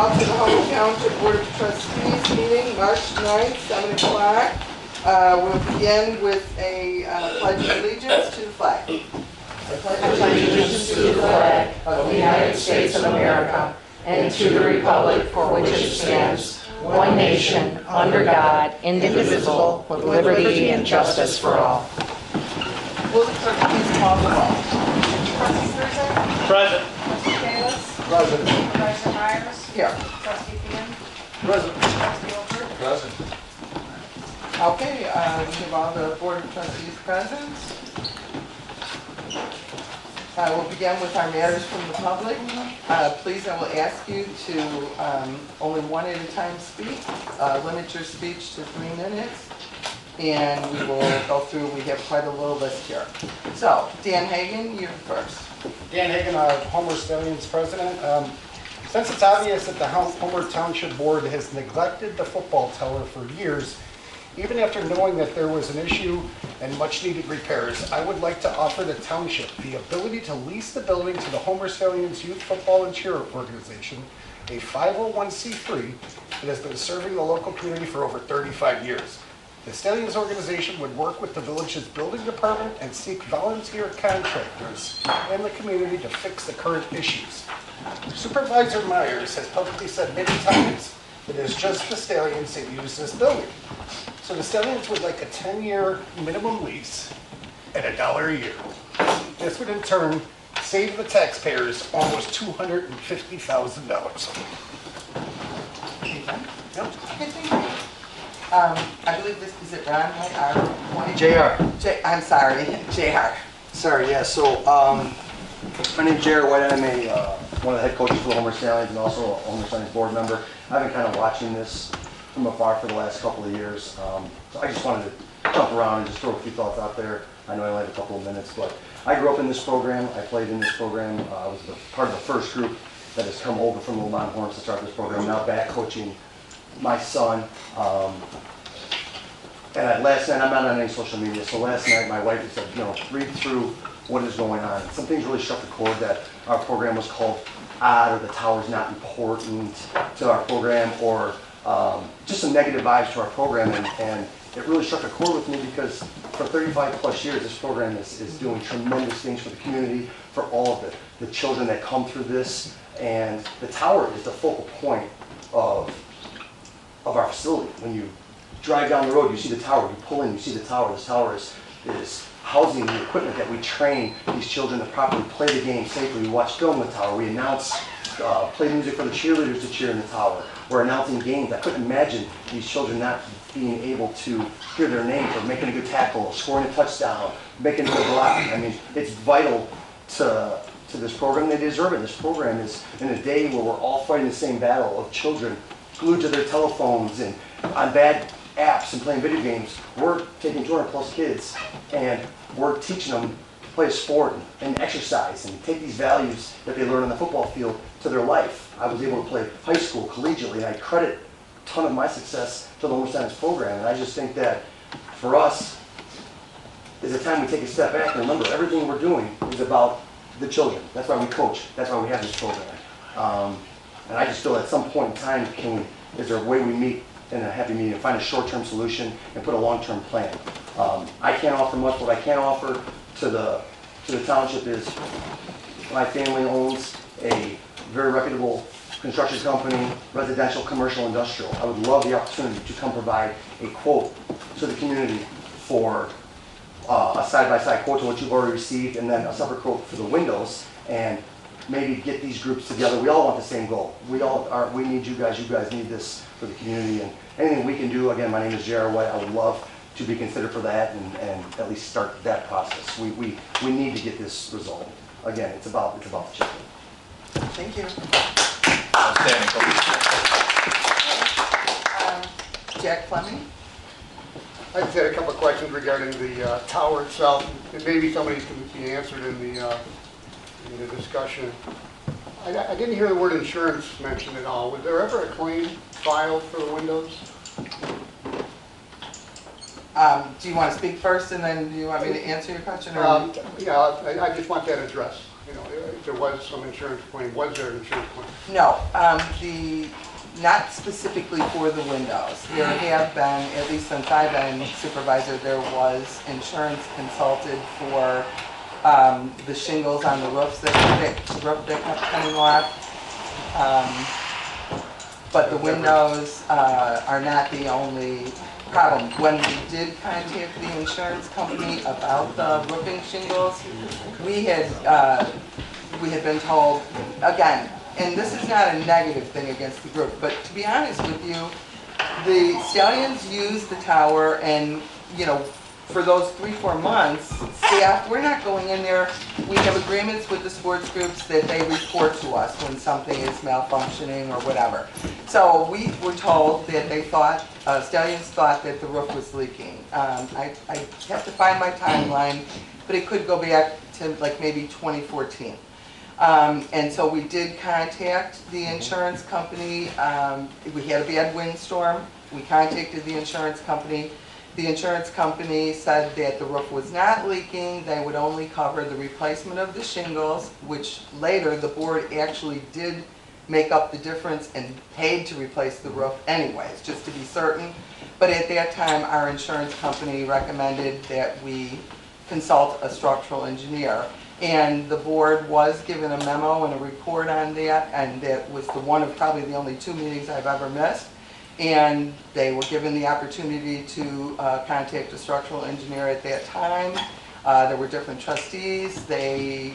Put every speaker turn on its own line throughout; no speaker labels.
call to the Homer Township Board of Trustees meeting, March 9th, 7 o'clock. We'll begin with a pledge of allegiance to the flag.
I pledge allegiance to the flag of the United States of America and to the republic for which it stands, one nation, under God, indivisible, with liberty and justice for all.
Will the clerk please call the roll? Trustee Thursday?
Present.
Trustee Kalis?
Present.
Supervisor Myers? Here.
Trustee Fian.
Present.
Trustee Olford.
Present.
Okay, we have all the Board of Trustees present. We'll begin with our matters from the public. Please, I will ask you to only one at a time speak. Limit your speech to 3 minutes. And we will go through, we have quite a little list here. So, Dan Hagan, you're first.
Dan Hagan, Homer Stallions president. Since it's obvious that the Homer Township Board has neglected the football tower for years, even after knowing that there was an issue and much needed repairs, I would like to offer the township the ability to lease the building to the Homer Stallions Youth Football and Cheer Organization, a 501c3 that has been serving the local community for over 35 years. The Stallions organization would work with the village's building department and seek volunteer contractors and the community to fix the current issues. Supervisor Myers has publicly said many times that it is just the Stallions that use this building. So the Stallions would like a 10-year minimum lease at $1 a year. This would in turn save the taxpayers almost $250,000. Yep.
Okay, thank you. I believe this, is it Ron White?
JR.
I'm sorry, JR.
Sorry, yeah, so my name's JR White. I'm one of the head coaches for the Homer Stallions and also a Homer Stallions board member. I've been kind of watching this from afar for the last couple of years. So I just wanted to jump around and just throw a few thoughts out there. I know I only have a couple of minutes, but I grew up in this program. I played in this program. I was part of the first group that has come over from the Longhorns to start this program. Now back coaching my son. And last night, I'm not on any social media, so last night my wife said, read through what is going on. Some things really struck the chord, that our program was called odd, or the tower's not important to our program, or just some negative vibes to our program, and it really struck a chord with me because for 35 plus years this program is doing tremendous things for the community, for all of the children that come through this, and the tower is the focal point of our facility. When you drive down the road, you see the tower, you pull in, you see the tower. This tower is housing the equipment that we train these children to properly play the game safely. We watch film in the tower, we announce, play music for the cheerleaders to cheer in the tower. We're announcing games. I couldn't imagine these children not being able to hear their name for making a good tackle, scoring a touchdown, making a good block. I mean, it's vital to this program. They deserve it. This program is in a day where we're all fighting the same battle of children glued to their telephones and on bad apps and playing video games. We're taking 200 plus kids and we're teaching them to play a sport and exercise and take these values that they learn on the football field to their life. I was able to play high school collegiately, and I credit a ton of my success to the Homer Stallions program. And I just think that for us, is a time we take a step back and remember everything we're doing is about the children. That's why we coach. That's why we have this program. And I just feel at some point in time, is there a way we meet in a happy medium, find a short-term solution and put a long-term plan. I can't offer much. What I can offer to the township is my family owns a very reputable construction company, residential, commercial, industrial. I would love the opportunity to come provide a quote to the community for a side-by-side quote to what you've already received, and then a separate quote for the windows, and maybe get these groups together. We all want the same goal. We need you guys need this for the community, and anything we can do. Again, my name is J.R. White. I would love to be considered for that and at least start that process. We need to get this resolved. Again, it's about the children.
Thank you.
Outstanding.
Jack Fleming.
I just had a couple of questions regarding the tower itself, and maybe some of these can be answered in the discussion. I didn't hear the word insurance mentioned at all. Was there ever a claim filed for the windows?
Do you want to speak first, and then do you want me to answer your question?
Yeah, I just want that addressed. there was some insurance claim. Was there an insurance claim?
No, not specifically for the windows. There have been, at least since I've been supervisor, there was insurance consulted for the shingles on the roofs that kept coming off. But the windows are not the only problem. When we did contact the insurance company about the roofing shingles, we had been told, again, and this is not a negative thing against the group, but to be honest with you, the Stallions used the tower, and, you know, for those 3-4 months, staff, we're not going in there. We have agreements with the sports groups that they report to us when something is malfunctioning or whatever. So we were told that they thought, Stallions thought that the roof was leaking. I have to find my timeline, but it could go back to like maybe 2014. And so we did contact the insurance company. We had a bad windstorm. We contacted the insurance company. The insurance company said that the roof was not leaking. They would only cover the replacement of the shingles, which later the board actually did make up the difference and paid to replace the roof anyways, just to be certain. But at that time, our insurance company recommended that we consult a structural engineer. And the board was given a memo and a report on that, and that was the one of probably the only 2 meetings I've ever missed. And they were given the opportunity to contact a structural engineer at that time. There were different trustees. They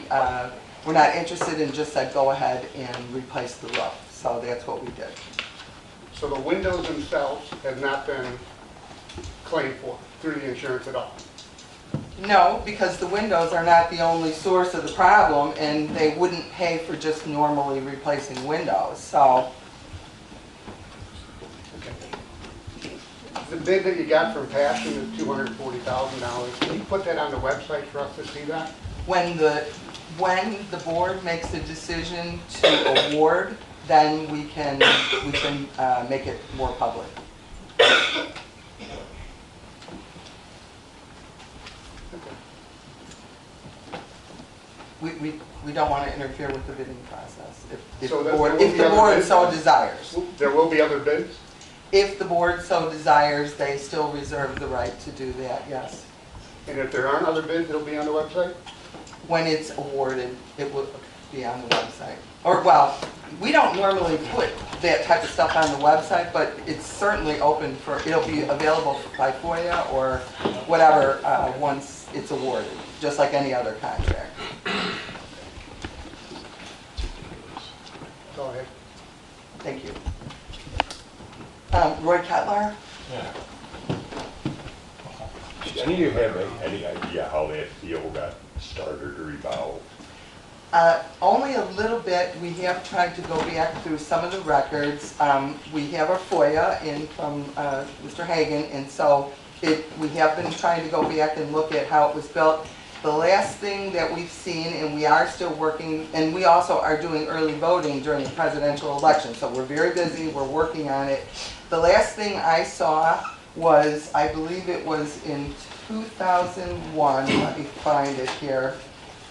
were not interested and just said, go ahead and replace the roof. So that's what we did.
So the windows themselves have not been claimed for through the insurance at all?
No, because the windows are not the only source of the problem, and they wouldn't pay for just normally replacing windows. So
the bid that you got from Passion is $240,000. Can you put that on the website for us to see that?
when the board makes a decision to award, then we can make it more public. We don't want to interfere with the bidding process. If
So
the
there
board,
will
if
be
the
other
board
bids?
so desires.
There will be other bids?
If the board so desires, they still reserve the right to do that, yes.
And if there aren't other bids, it'll be on the website?
When it's awarded, it will be on the website. Or, well, we don't normally put that type of stuff on the website, but it's certainly open for, it'll be available by FOIA or whatever once it's awarded, just like any other contract.
Go ahead.
Thank you. Roy Ketlar?
Yeah. Any of you have any idea how that deal got started or evolved?
Only a little bit. We have tried to go back through some of the records. We have our FOIA in from Mr. Hagan, and so we have been trying to go back and look at how it was built. The last thing that we've seen, and we are still working, and we also are doing early voting during the presidential election, so we're very busy, we're working on it. The last thing I saw was, I believe it was in 2001, let me find it here.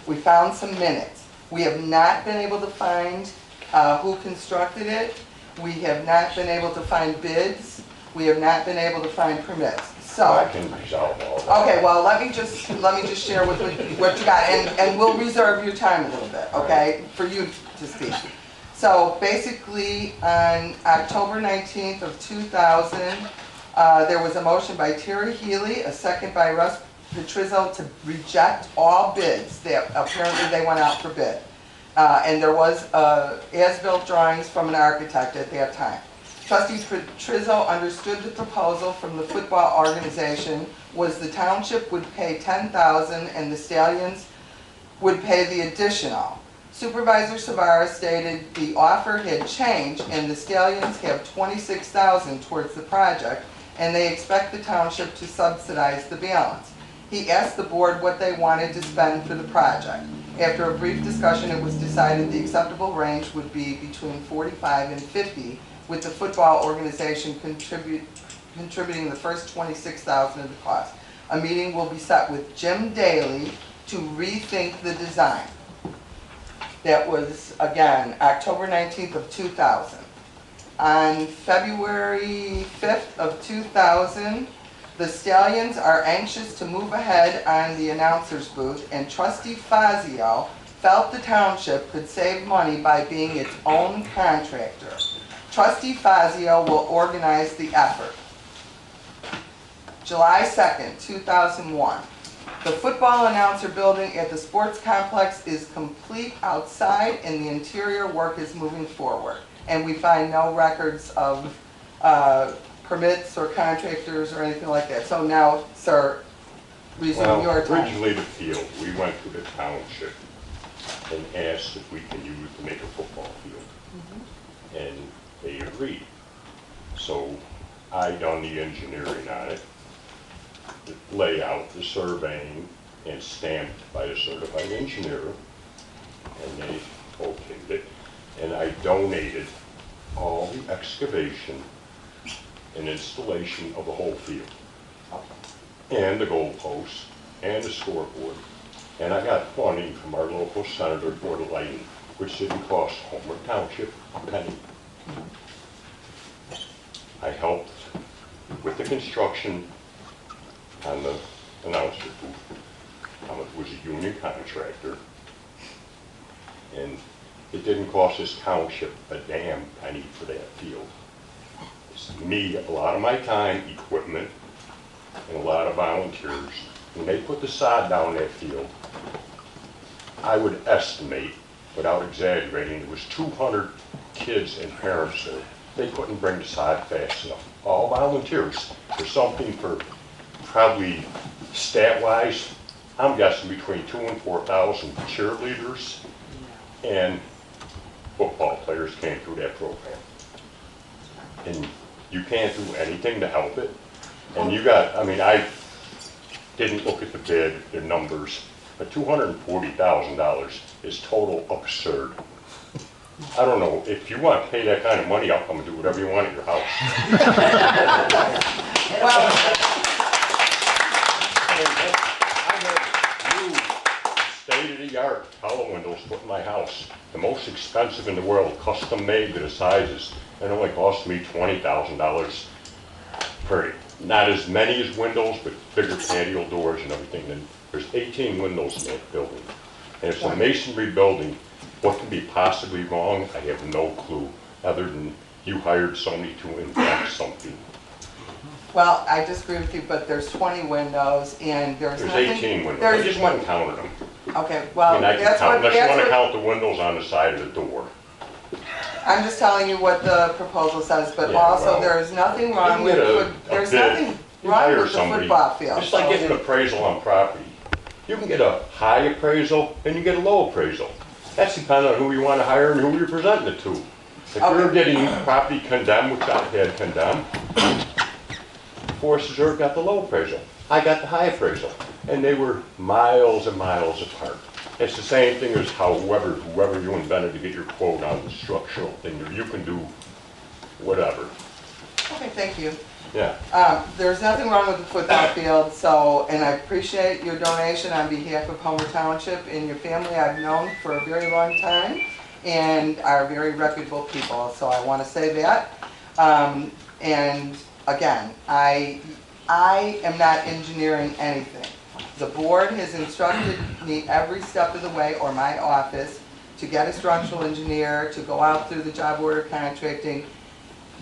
We found some minutes. We have not been able to find who constructed it. We have not been able to find bids. We have not been able to find permits. So
I can resolve all that.
okay, well, let me just share with what you got, and we'll reserve your time a little bit, okay, for you to speak. So basically, on October 19th of 2000, there was a motion by Terry Healy, a second by Russ Petrizzo to reject all bids that apparently they went out for bid. And there was as-built drawings from an architect at that time. Trustee Petrizzo understood the proposal from the football organization was the township would pay $10,000 and the Stallions would pay the additional. Supervisor Savara stated the offer had changed and the Stallions have $26,000 towards the project and they expect the township to subsidize the balance. He asked the board what they wanted to spend for the project. After a brief discussion, it was decided the acceptable range would be between $45,000 and $50,000, with the football organization contributing the first $26,000 of the cost. A meeting will be set with Jim Daly to rethink the design. That was, again, October 19th of 2000. On February 5th of 2000, the Stallions are anxious to move ahead on the announcer's booth, and Trustee Fazio felt the township could save money by being its own contractor. Trustee Fazio will organize the effort. July 2nd, 2001. The football announcer building at the sports complex is complete outside and the interior work is moving forward. And we find no records of permits or contractors or anything like that. So now, sir, resume your time.
Originally the field, we went to the township and asked if we can use it to make a football field. And they agreed. So I done the engineering on it, the layout, the surveying, and stamped by a certified engineer. And they okayed it. And I donated all the excavation and installation of the whole field. And the goalposts, and the scoreboard. And I got funding from our local senator, Board of Lighting, which didn't cost Homer Township a penny. I helped with the construction on the announcer booth. I was a union contractor. And it didn't cost this township a damn penny for that field. It's me, a lot of my time, equipment, and a lot of volunteers. When they put the sod down that field, I would estimate, without exaggerating, there was 200 kids and parents there. They couldn't bring the sod fast enough. All volunteers. For something for probably stat-wise, I'm guessing between 2,000 and 4,000 cheerleaders and football players came through that program. And you can't do anything to help it. And you got, I mean, I didn't look at the bid, the numbers, but $240,000 is total absurd. I don't know, if you want to pay that kind of money, I'll come and do whatever you want at your house.
Well,
I have new state-of-the-art color windows put in my house. The most expensive in the world, custom made to the sizes. It only cost me $20,000 per, not as many as windows, but bigger patio doors and everything. And there's 18 windows in that building. And it's a masonry building. What could be possibly wrong? I have no clue, other than you hired somebody to invent something.
well, I disagree with you, but there's 20 windows and there's nothing.
18 windows. I just went and counted them.
Okay, well,
I mean, I can
that's
count,
what,
unless you want to
that's what,
count the windows on the side of the door.
I'm just telling you what the proposal says, but
Yeah,
also
well,
there is nothing wrong with,
get a
there's
bid.
nothing
You
wrong
hire
with the
somebody.
football field.
Just like getting an appraisal on property. You can get a high appraisal and you get a low appraisal. That's depending on who you want to hire and who you're presenting it to. If you're
Okay.
getting property condemned, which I had condemned, Forest Reserve got the low appraisal. I got the high appraisal. And they were miles and miles apart. It's the same thing as whoever you invented to get your quote on the structural thing. You can do whatever.
Okay, thank you.
Yeah.
There's nothing wrong with the football field, so, and I appreciate your donation on behalf of Homer Township and your family I've known for a very long time and are very reputable people, so I want to say that. And again, I am not engineering anything. The board has instructed me every step of the way, or my office, to get a structural engineer, to go out through the job order contracting.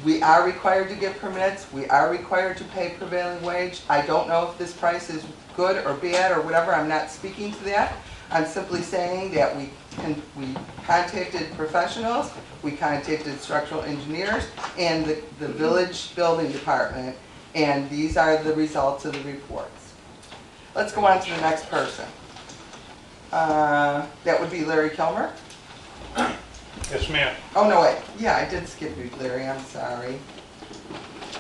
We are required to get permits, we are required to pay prevailing wage. I don't know if this price is good or bad or whatever, I'm not speaking to that. I'm simply saying that we contacted professionals, we contacted structural engineers and the village building department, and these are the results of the reports. Let's go on to the next person. That would be Larry Kilmer.
Yes, ma'am.
Oh, no, wait. Yeah, I did skip you, Larry. I'm sorry.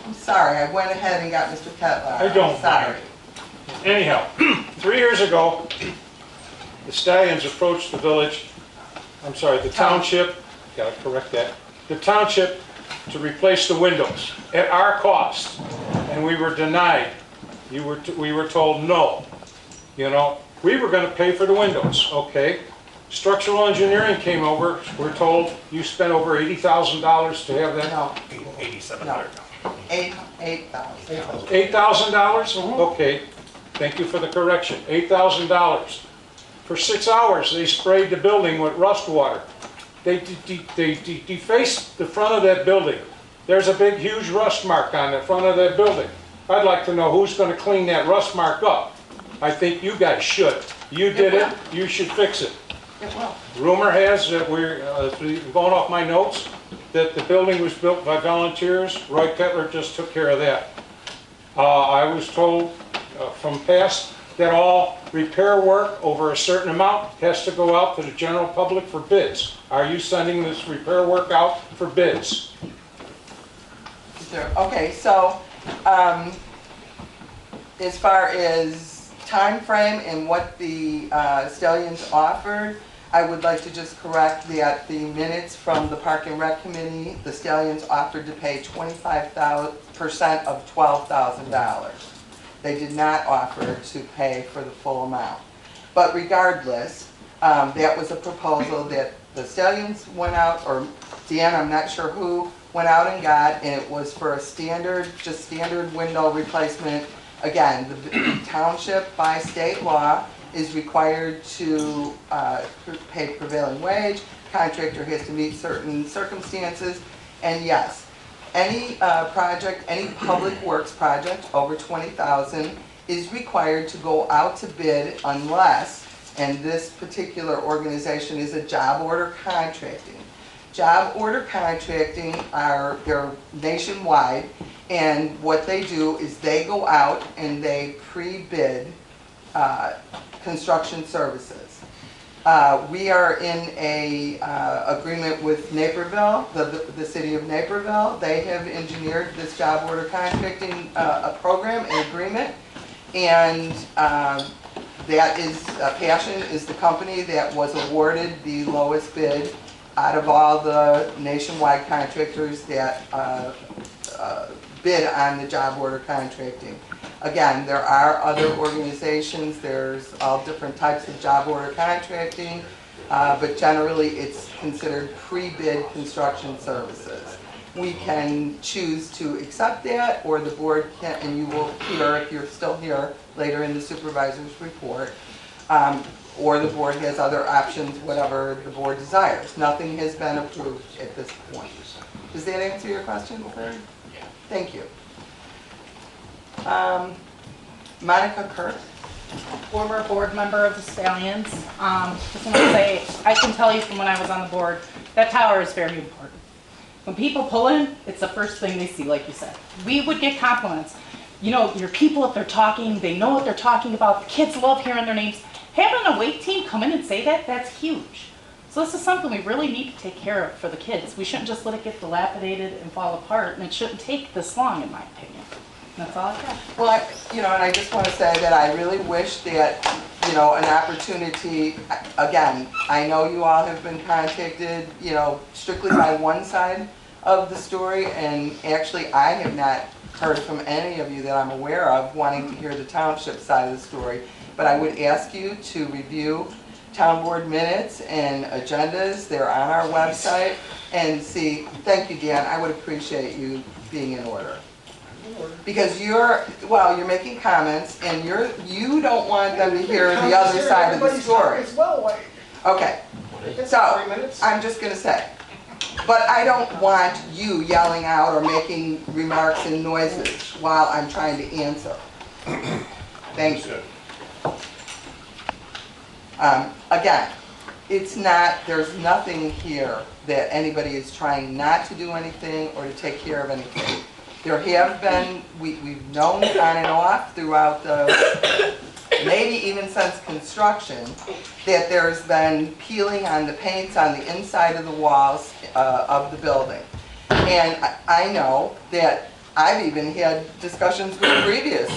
I'm sorry. I went ahead and got Mr. Ketler.
I don't
I'm sorry.
mind. Anyhow, 3 years ago, the Stallions approached the village, the township, gotta correct that, the township to replace the windows at our cost, and we were denied. We were told no. You know, we were gonna pay for the windows, okay? Structural engineering came over, we're told you spent over $80,000 to have that.
No,
8,700.
$8,000.
$8,000? Okay, thank you for the correction, $8,000. For 6 hours, they sprayed the building with rust water. They defaced the front of that building. There's a big, huge rust mark on the front of that building. I'd like to know who's gonna clean that rust mark up. I think you guys should. You did it, you should fix it.
It will.
Rumor has that we're, going off my notes, that the building was built by volunteers. Roy Kettler just took care of that. I was told from past that all repair work over a certain amount has to go out to the general public for bids. Are you sending this repair work out for bids?
Okay, so, as far as time frame and what the Stallions offered, I would like to just correct that the minutes from the Park and Rec Committee, the Stallions offered to pay 25% of $12,000. They did not offer to pay for the full amount. But regardless, that was a proposal that the Stallions went out, or Dan, I'm not sure who, went out and got, and it was for a standard window replacement. Again, the township by state law is required to pay prevailing wage. Contractor has to meet certain circumstances. And yes, any project, any public works project over $20,000 is required to go out to bid unless, and this particular organization is a job order contracting. Job order contracting they're nationwide, and what they do is they go out and they pre-bid construction services. We are in a agreement with Naperville, the city of Naperville. They have engineered this job order contracting a program, an agreement, and that is, Passion is the company that was awarded the lowest bid out of all the nationwide contractors that bid on the job order contracting. Again, there are other organizations, there's all different types of job order contracting, but generally it's considered pre-bid construction services. We can choose to accept that, or the board can, and you will hear, if you're still here, later in the supervisor's report, or the board has other options, whatever the board desires. Nothing has been approved at this point. Does that answer your question, Claire?
Yeah.
Thank you. Monica Kirk.
Former board member of the Stallions. Just want to say, I can tell you from when I was on the board, that tower is very important. When people pull in, it's the first thing they see, like you said. We would get compliments. You know, your people, if they're talking, they know what they're talking about. The kids love hearing their names. Having a wait team come in and say that, that's huge. So this is something we really need to take care of for the kids. We shouldn't just let it get dilapidated and fall apart, and it shouldn't take this long, in my opinion. And that's all I have.
Well, and I just want to say that I really wish that, an opportunity, again, I know you all have been contacted, strictly by one side of the story, and actually I have not heard from any of you that I'm aware of wanting to hear the township side of the story. But I would ask you to review town board minutes and agendas. They're on our website, and see. Thank you, Dan. I would appreciate you being in order. Because you're making comments, and you don't want them to hear the other side of the story. Okay, so I'm just going to say, but I don't want you yelling out or making remarks and noises while I'm trying to answer. Thank you. Again, there's nothing here that anybody is trying not to do anything or to take care of anything. There have been, we've known on and off throughout maybe even since construction, that there's been peeling on the paints on the inside of the walls of the building. And I know that I've even had discussions with previous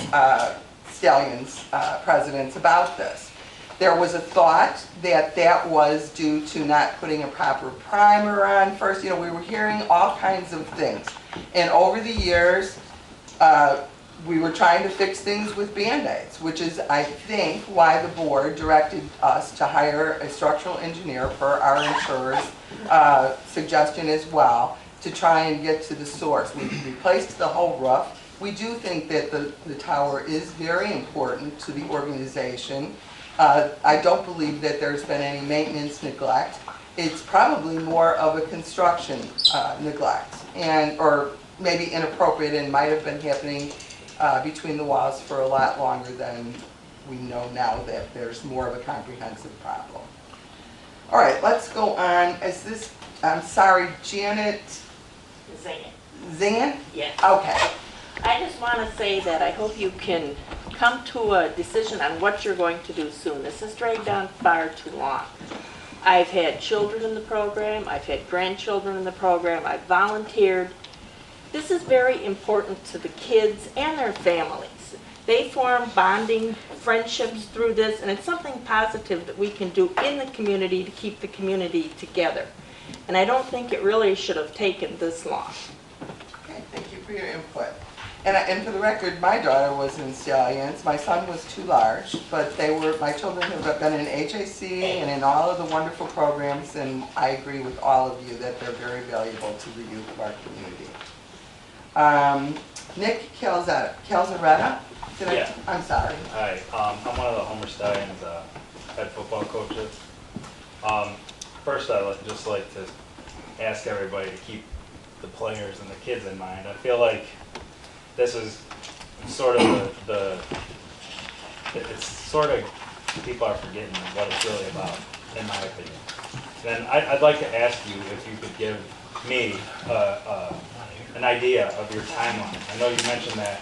Stallions presidents about this. There was a thought that was due to not putting a proper primer on first. We were hearing all kinds of things. And over the years, we were trying to fix things with Band-Aids, which is, I think, why the board directed us to hire a structural engineer per our insurer's suggestion as well, to try and get to the source. We replaced the whole roof. We do think that the tower is very important to the organization. I don't believe that there's been any maintenance neglect. It's probably more of a construction neglect, or maybe inappropriate, and might have been happening between the walls for a lot longer than we know now that there's more of a comprehensive problem. All right, let's go on. Is this, I'm sorry, Janet
Zan.
Zan?
Yes.
Okay.
I just want to say that I hope you can come to a decision on what you're going to do soon. This has dragged on far too long. I've had children in the program, I've had grandchildren in the program, I've volunteered. This is very important to the kids and their families. They form bonding friendships through this, and it's something positive that we can do in the community to keep the community together. And I don't think it really should have taken this long.
Okay, thank you for your input. And for the record, my daughter was in Stallions. My son was too large, but my children have been in HAC and in all of the wonderful programs, and I agree with all of you that they're very valuable to the youth of our community. Nick Calzaretta?
Yeah.
I'm sorry.
Hi, I'm one of the Homer Stallions head football coaches. First, I'd just like to ask everybody to keep the players and the kids in mind. I feel like this is sort of it's sort of, people are forgetting what it's really about, in my opinion. Then I'd like to ask you if you could give me an idea of your timeline. I know you mentioned that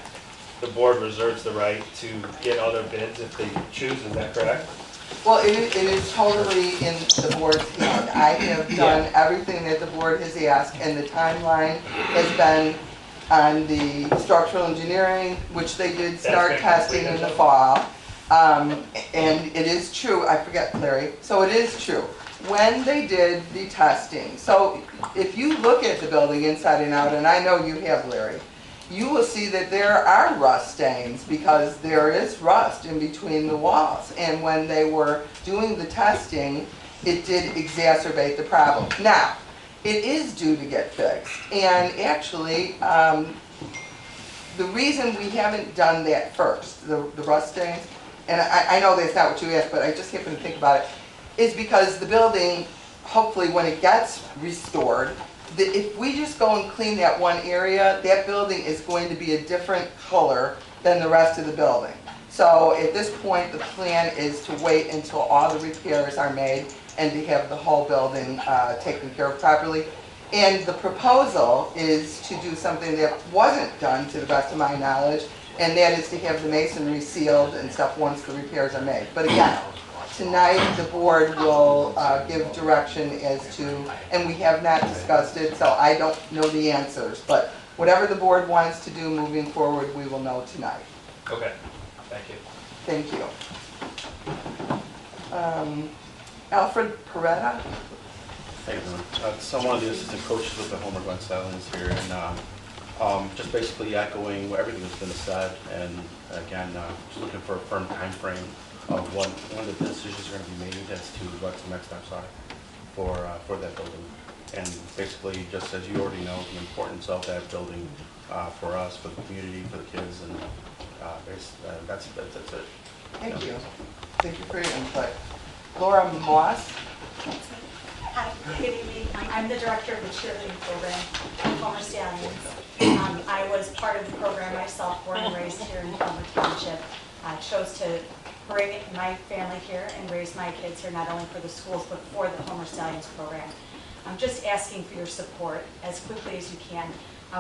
the board reserves the right to get other bids if they choose, is that correct?
Well, it is totally in the board's hand. I have done everything that the board has asked, and the timeline has been on the structural engineering, which they did start testing in the fall. And it is true, I forget, Larry, so it is true. When they did the testing, so if you look at the building inside and out, and I know you have, Larry, you will see that there are rust stains because there is rust in between the walls. And when they were doing the testing, it did exacerbate the problem. Now, it is due to get fixed. And actually, the reason we haven't done that first, the rust stains, and I know that's not what you asked, but I just happened to think about it, is because the building, hopefully when it gets restored, if we just go and clean that one area, that building is going to be a different color than the rest of the building. So at this point, the plan is to wait until all the repairs are made and to have the whole building taken care of properly. And the proposal is to do something that wasn't done to the best of my knowledge, and that is to have the masonry sealed and stuff once the repairs are made. But again, tonight the board will give direction as to, and we have not discussed it, so I don't know the answers, but whatever the board wants to do moving forward, we will know tonight.
Okay, thank you.
Thank you. Alfred Peretta?
Thank you. So I'm one of the assistant coaches with the Homer Glen Stallions here, and just basically echoing everything that's been said, and again, just looking for a firm time frame of when the decisions are going to be made as to what the next steps are for that building. And basically, just as you already know, the importance of that building for us, for the community, for the kids, and that's it.
Thank you. Thank you for your input. Laura Moss?
Hi, good evening. I'm the director of the cheerleading program at Homer Stallions. I was part of the program myself, born and raised here in Homer Township. I chose to bring my family here and raise my kids here, not only for the schools, but for the Homer Stallions program. I'm just asking for your support as quickly as you can.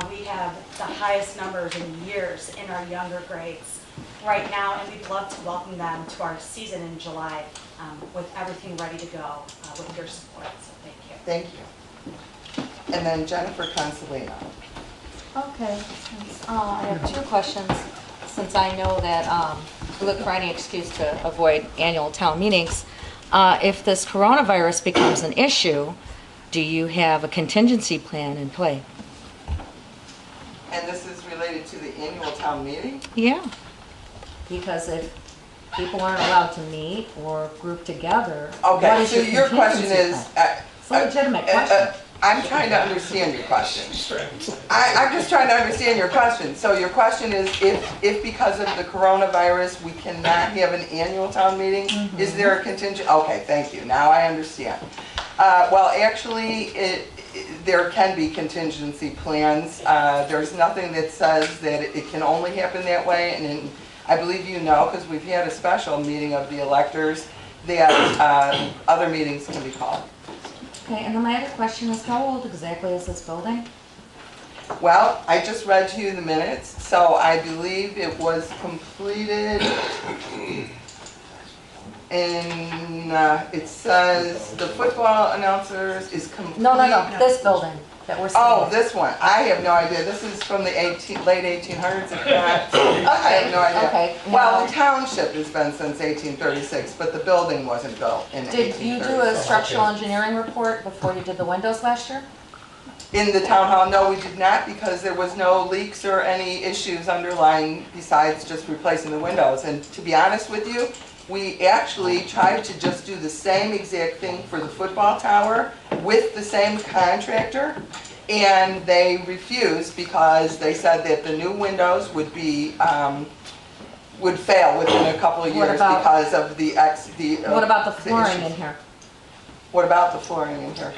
We have the highest numbers in years in our younger grades right now, and we'd love to welcome them to our season in July with everything ready to go with your support. So thank you.
Thank you. And then Jennifer Consolino.
Okay, I have two questions. Since I know that we look for any excuse to avoid annual town meetings, if this coronavirus becomes an issue, do you have a contingency plan in play?
And this is related to the annual town meeting?
Yeah. Because if people aren't allowed to meet or group together, what
Okay,
is
so your question
contingency
is,
plan? It's a legitimate question.
I'm trying to understand your question. I'm just trying to understand your question. So your question is, if because of the coronavirus, we cannot have an annual town meeting, is there a contingent? Okay, thank you, now I understand. Well, actually, there can be contingency plans. There's nothing that says that it can only happen that way, and I believe you know, because we've had a special meeting of the electors, that other meetings can be called.
Okay, and then my other question is, how old exactly is this building?
Well, I just read to you the minutes, so I believe it was completed in, it says, the football announcers is complete.
No, this building that we're seeing.
Oh, this one, I have no idea, this is from the late 1800s, if not, I have no idea.
Okay,
Well,
now-
the township has been since 1836, but the building wasn't built in 1836.
Did you do a structural engineering report before you did the windows last year?
In the town hall, no, we did not, because there was no leaks or any issues underlying besides just replacing the windows. And to be honest with you, we actually tried to just do the same exact thing for the football tower with the same contractor, and they refused because they said that the new windows would be, would fail within a couple of
What
years
about-
because of the
What about the flooring
issues.
in here?
What about the flooring in here?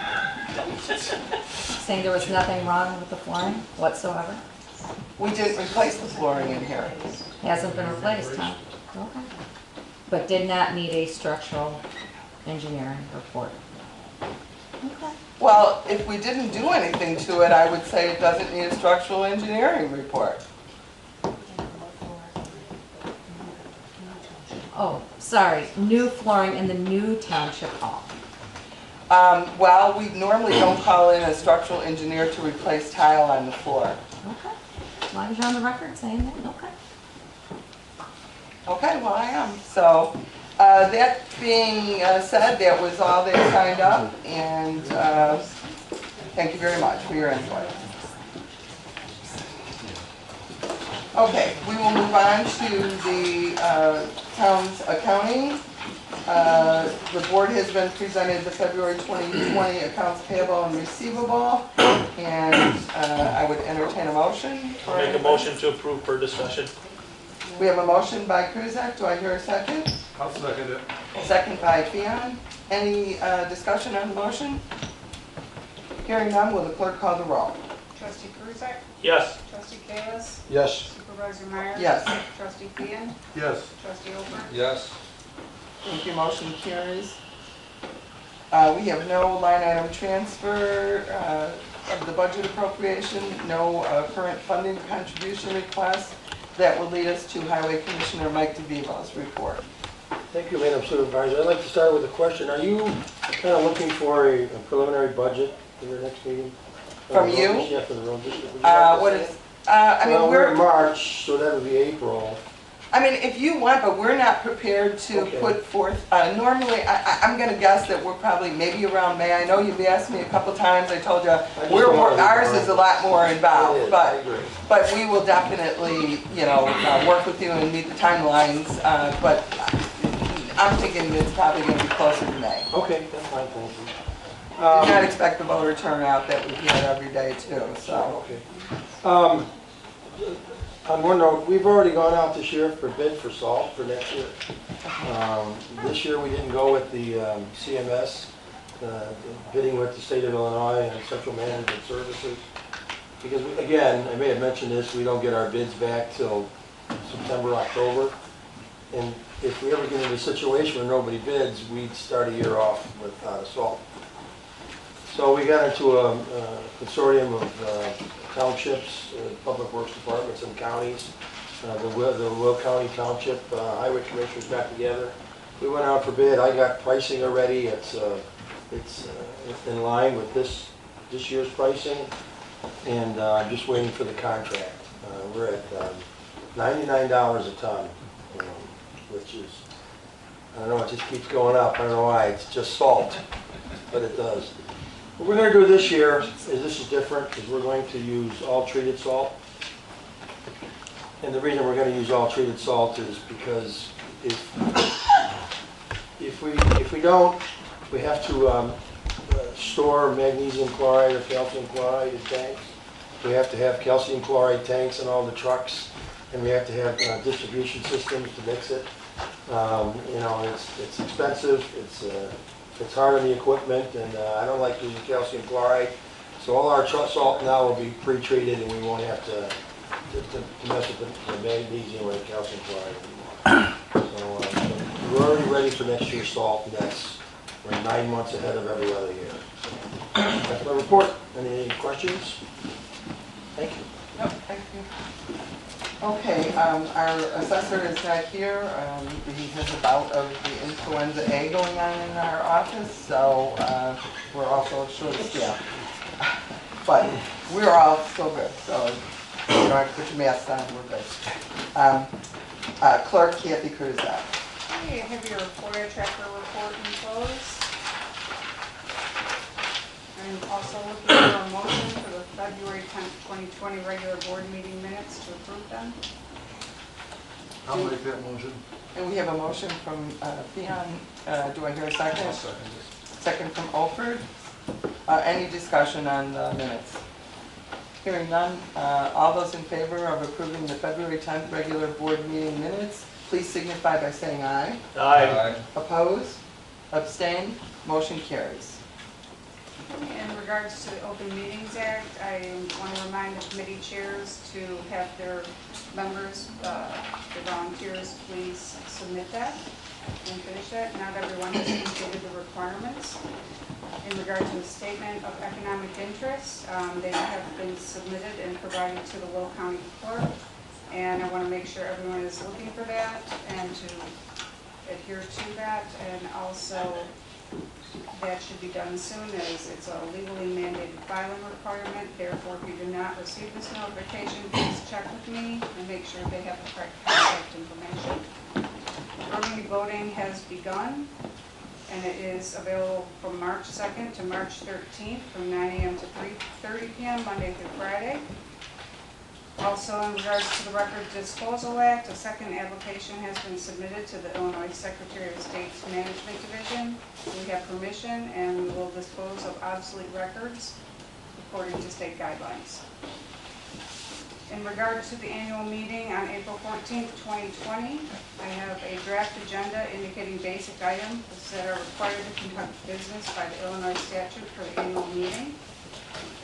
Saying there was nothing wrong with the flooring whatsoever?
We didn't replace the flooring in here.
Hasn't been replaced, huh? Okay. But did not need a structural engineering report. Okay.
Well, if we didn't do anything to it, I would say it doesn't need a structural engineering report.
Oh, sorry, new flooring in the new township hall.
Well, we normally don't call in a structural engineer to replace tile on the floor.
Okay. As long as you're on the record saying that, okay.
Okay, well, I am. So, that being said, that was all they signed up, and thank you very much for your input. Okay, we will move on to the town's accounting. The board has been presented the February 2020 accounts payable and receivable, and I would entertain a motion.
I'll make a motion to approve per discussion.
We have a motion by Kruzak. Do I hear a second?
I'll second it.
Second by Fion. Any discussion on the motion? Hearing none, will the clerk call the roll?
Trustee Kruzak?
Yes.
Trustee Kalis?
Yes.
Supervisor Myers?
Yes.
Trustee Fian?
Yes.
Trustee Ober?
Yes.
Thank you, motion carries. We have no line item transfer of the budget appropriation, no current funding contribution request. That will lead us to Highway Commissioner Mike DeVivo's report.
Thank you, Madam Supervisor. I'd like to start with a question. Are you kind of looking for a preliminary budget for your next meeting?
From you?
Yeah, for the road district.
What is, I mean,
Well, we're in
we're,
March, so that would be April.
I mean, if you want, but we're not prepared to
Okay.
put forth, normally, I'm gonna guess that we're probably maybe around May. I know you've asked me a couple times, I told you,
just don't wanna be
ours is
behind.
a lot more
It
involved,
is, I
but,
agree.
but we will definitely, you know, work with you and meet the timelines, but I'm thinking it's probably gonna be closer to May.
Okay, that's fine, thank you.
Do not expect the voter turnout that we get every day too, so.
Okay. On one note, we've already gone out this year for bid for salt for next year. This year, we didn't go with the CMS, bidding with the state of Illinois and Central Management Services. Because, again, I may have mentioned this, we don't get our bids back till September, October. And if we ever get into a situation where nobody bids, we'd start a year off without salt. So we got into a consortium of townships, public works departments and counties. The Will County Township Highway Commissioners got together. We went out for bid. I got pricing already. It's in line with this year's pricing, and I'm just waiting for the contract. We're at $99 a ton, which is, I don't know, it just keeps going up. I don't know why. It's just salt, but it does. What we're going to do this year is this is different because we're going to use all treated salt. And the reason we're gonna use all treated salt is because if we don't, we have to store magnesium chloride or calcium chloride in tanks. We have to have calcium chloride tanks in all the trucks, and we have to have distribution systems to mix it. You know, it's expensive, it's hard on the equipment, and I don't like using calcium chloride. So all our truck salt now will be pre-treated, and we won't have to mess with the magnesium or the calcium chloride anymore. So we're already ready for next year's salt, and we're 9 months ahead of every other year. So that's my report. Any questions? Thank you.
No, thank you. Okay, our assessor is not here. He has a bout of the influenza A going on in our office, so we're also short-staffed. But we're all still good, so you don't have to put your mask on, we're good. Clerk Kathy Cruz.
Okay, have your FOIA tracker report enclosed. I'm also looking for a motion for the February 10th, 2020 regular board meeting minutes to approve them.
I'll make that motion.
And we have a motion from Theon. Do I hear a second?
I'll second it.
Second from Olford. Any discussion on the minutes? Hearing none. All those in favor of approving the February 10th regular board meeting minutes, please signify by saying aye.
Aye.
Opposed? Abstained? Motion carries.
In regards to the Open Meetings Act, I want to remind the committee chairs to have their members, the volunteers, please submit that and finish that. Not everyone has completed the requirements. In regard to the statement of economic interest, they have been submitted and provided to the Will County Clerk. And I want to make sure everyone is looking for that and to adhere to that. And also, that should be done soon, as it's a legally mandated filing requirement. Therefore, if you do not receive this notification, please check with me and make sure they have the correct contact information. Early voting has begun, and it is available from March 2nd to March 13th from 9 a.m. to 3:30 p.m. Monday through Friday. Also, in regards to the Record Disposal Act, a second application has been submitted to the Illinois Secretary of State's Management Division. We have permission, and we will dispose of obsolete records according to state guidelines. In regard to the annual meeting on April 14th, 2020, I have a draft agenda indicating basic items that are required to conduct business by the Illinois statute for the annual meeting.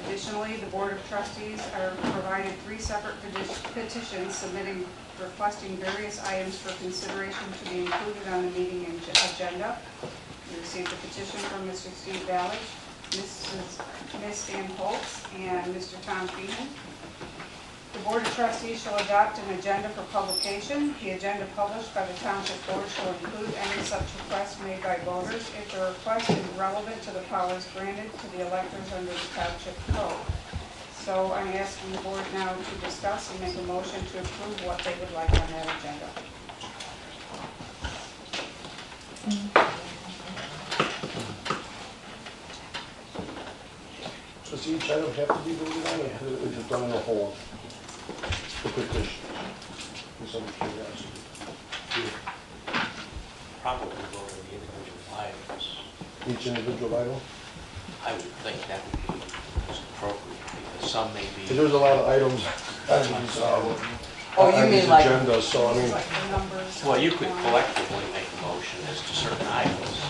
Additionally, the Board of Trustees are provided 3 separate petitions submitting, requesting various items for consideration to be included on the meeting agenda. We received a petition from Mr. Steve Ballage, Ms. Dan Holtz, and Mr. Tom Feehan. The Board of Trustees shall adopt an agenda for publication. The agenda published by the Township Board shall include any such requests made by voters if the request is relevant to the powers granted to the electors under the Township Code. So I'm asking the Board now to discuss and make a motion to approve what they would like on that agenda.
So does each item have to be voted on, or is it done in a whole? The petition. Just out of curiosity.
Probably vote on the individual items.
Each individual item?
I would think that would be most appropriate, because some may be.
Because there's a lot of items on these,
Oh, you
on these
mean like-
agendas, so I mean,
Like the numbers.
Well, you could collectively make a motion as to certain items.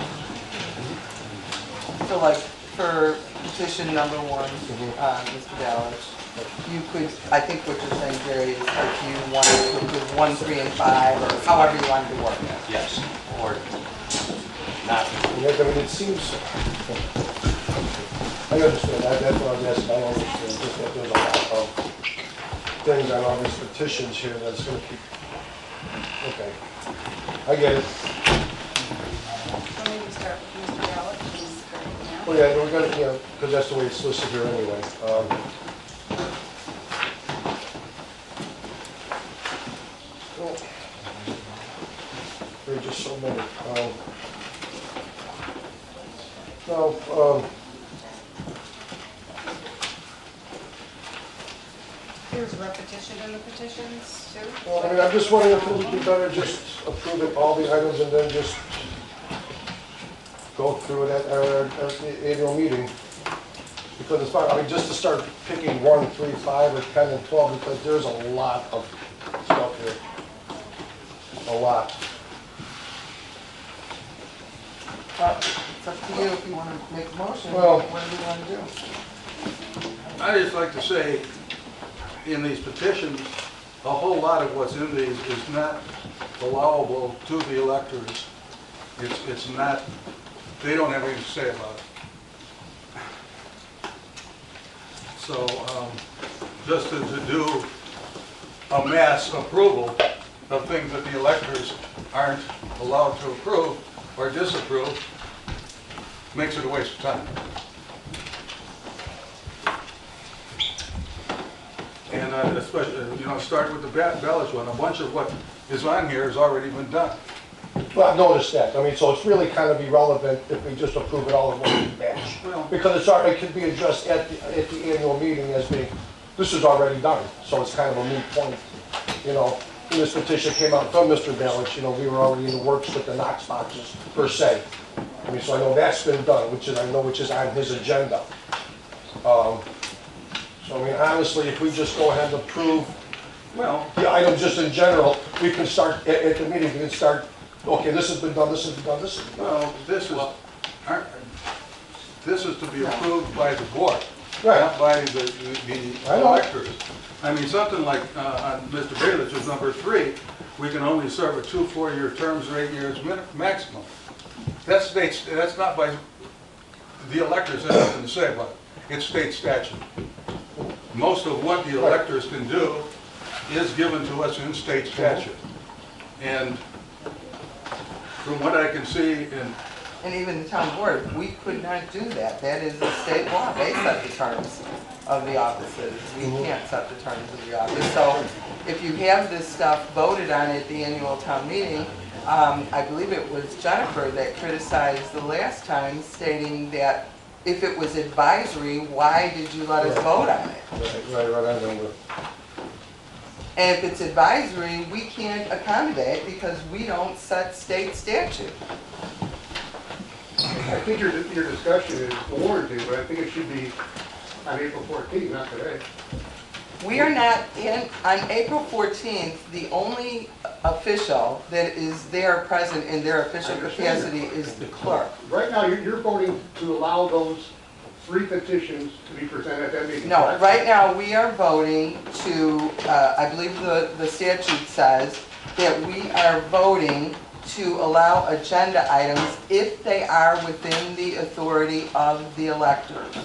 So like for petition number 1, Mr. Ballage, you could, I think what you're saying, Jerry, is like you wanted to do 1, 3, and 5, or however you wanted to work it.
Yes, or not.
I mean, it seems, I understand, that's what I was asking, I understand, just that there's a lot of things on all these petitions here that's gonna keep, okay, I get it.
So maybe start with Mr. Ballard and go from there.
Well, yeah, we're gonna, because that's the way it's listed here anyway. Well, there are just so many.
there's repetition in the petitions too.
Well, I mean, I'm just wondering if it would be better just approve it, all the items, and then just go through it at the annual meeting. Because it's fine, I mean, just to start picking 1, 3, 5, or 10, and 12, because there's a lot of stuff here. A lot.
It's up to you if you want to make a motion.
Well-
What do you want to do?
I just like to say, in these petitions, a whole lot of what's in these is not allowable to the electors. It's not, they don't have anything to say about it. So, just to do a mass approval of things that the electors aren't allowed to approve or disapprove makes it a waste of time. And especially, start with the ballot one. A bunch of what is on here has already been done.
Well, I've noticed that, I mean, so it's really kind of irrelevant if we just approve it all in one batch.
Well-
Because it could be addressed at the annual meeting as being, this is already done, so it's kind of a moot point. When this petition came out from Mr. Balich, we were already in the works with the Knox boxes, per se. I mean, so I know that's been done, which is on his agenda. So, I mean, honestly, if we just go ahead and approve
Well,
the items just in general, we can start, at the meeting, we can start, okay, this has been done, this has been done, this has been done.
well, this is to be approved by the board,
Right.
not by the
I know.
electors. I mean, something like on Mr. Balich's number 3, we can only serve a 2 4-year terms or 8 years maximum. That's not by, the electors have nothing to say about it. It's state statute. Most of what the electors can do is given to us in state statute. And from what I can see
And even the town board, we could not do that. That is a state law. They set the terms of the offices. We can't set the terms of the office. So if you have this stuff voted on at the annual town meeting, I believe it was Jennifer that criticized the last time, stating that if it was advisory, why did you let us vote on it?
Right, I remember.
And if it's advisory, we can't accommodate because we don't set state statute.
I think your discussion is warranted, but I think it should be on April 14th, not today.
We are not in, on April 14th, the only official that is there present in their official capacity is the clerk.
Right now, you're voting to allow those 3 petitions to be presented at that meeting.
No,
correct?
right now, we are voting to, I believe the statute says that we are voting to allow agenda items if they are within the authority of the electors.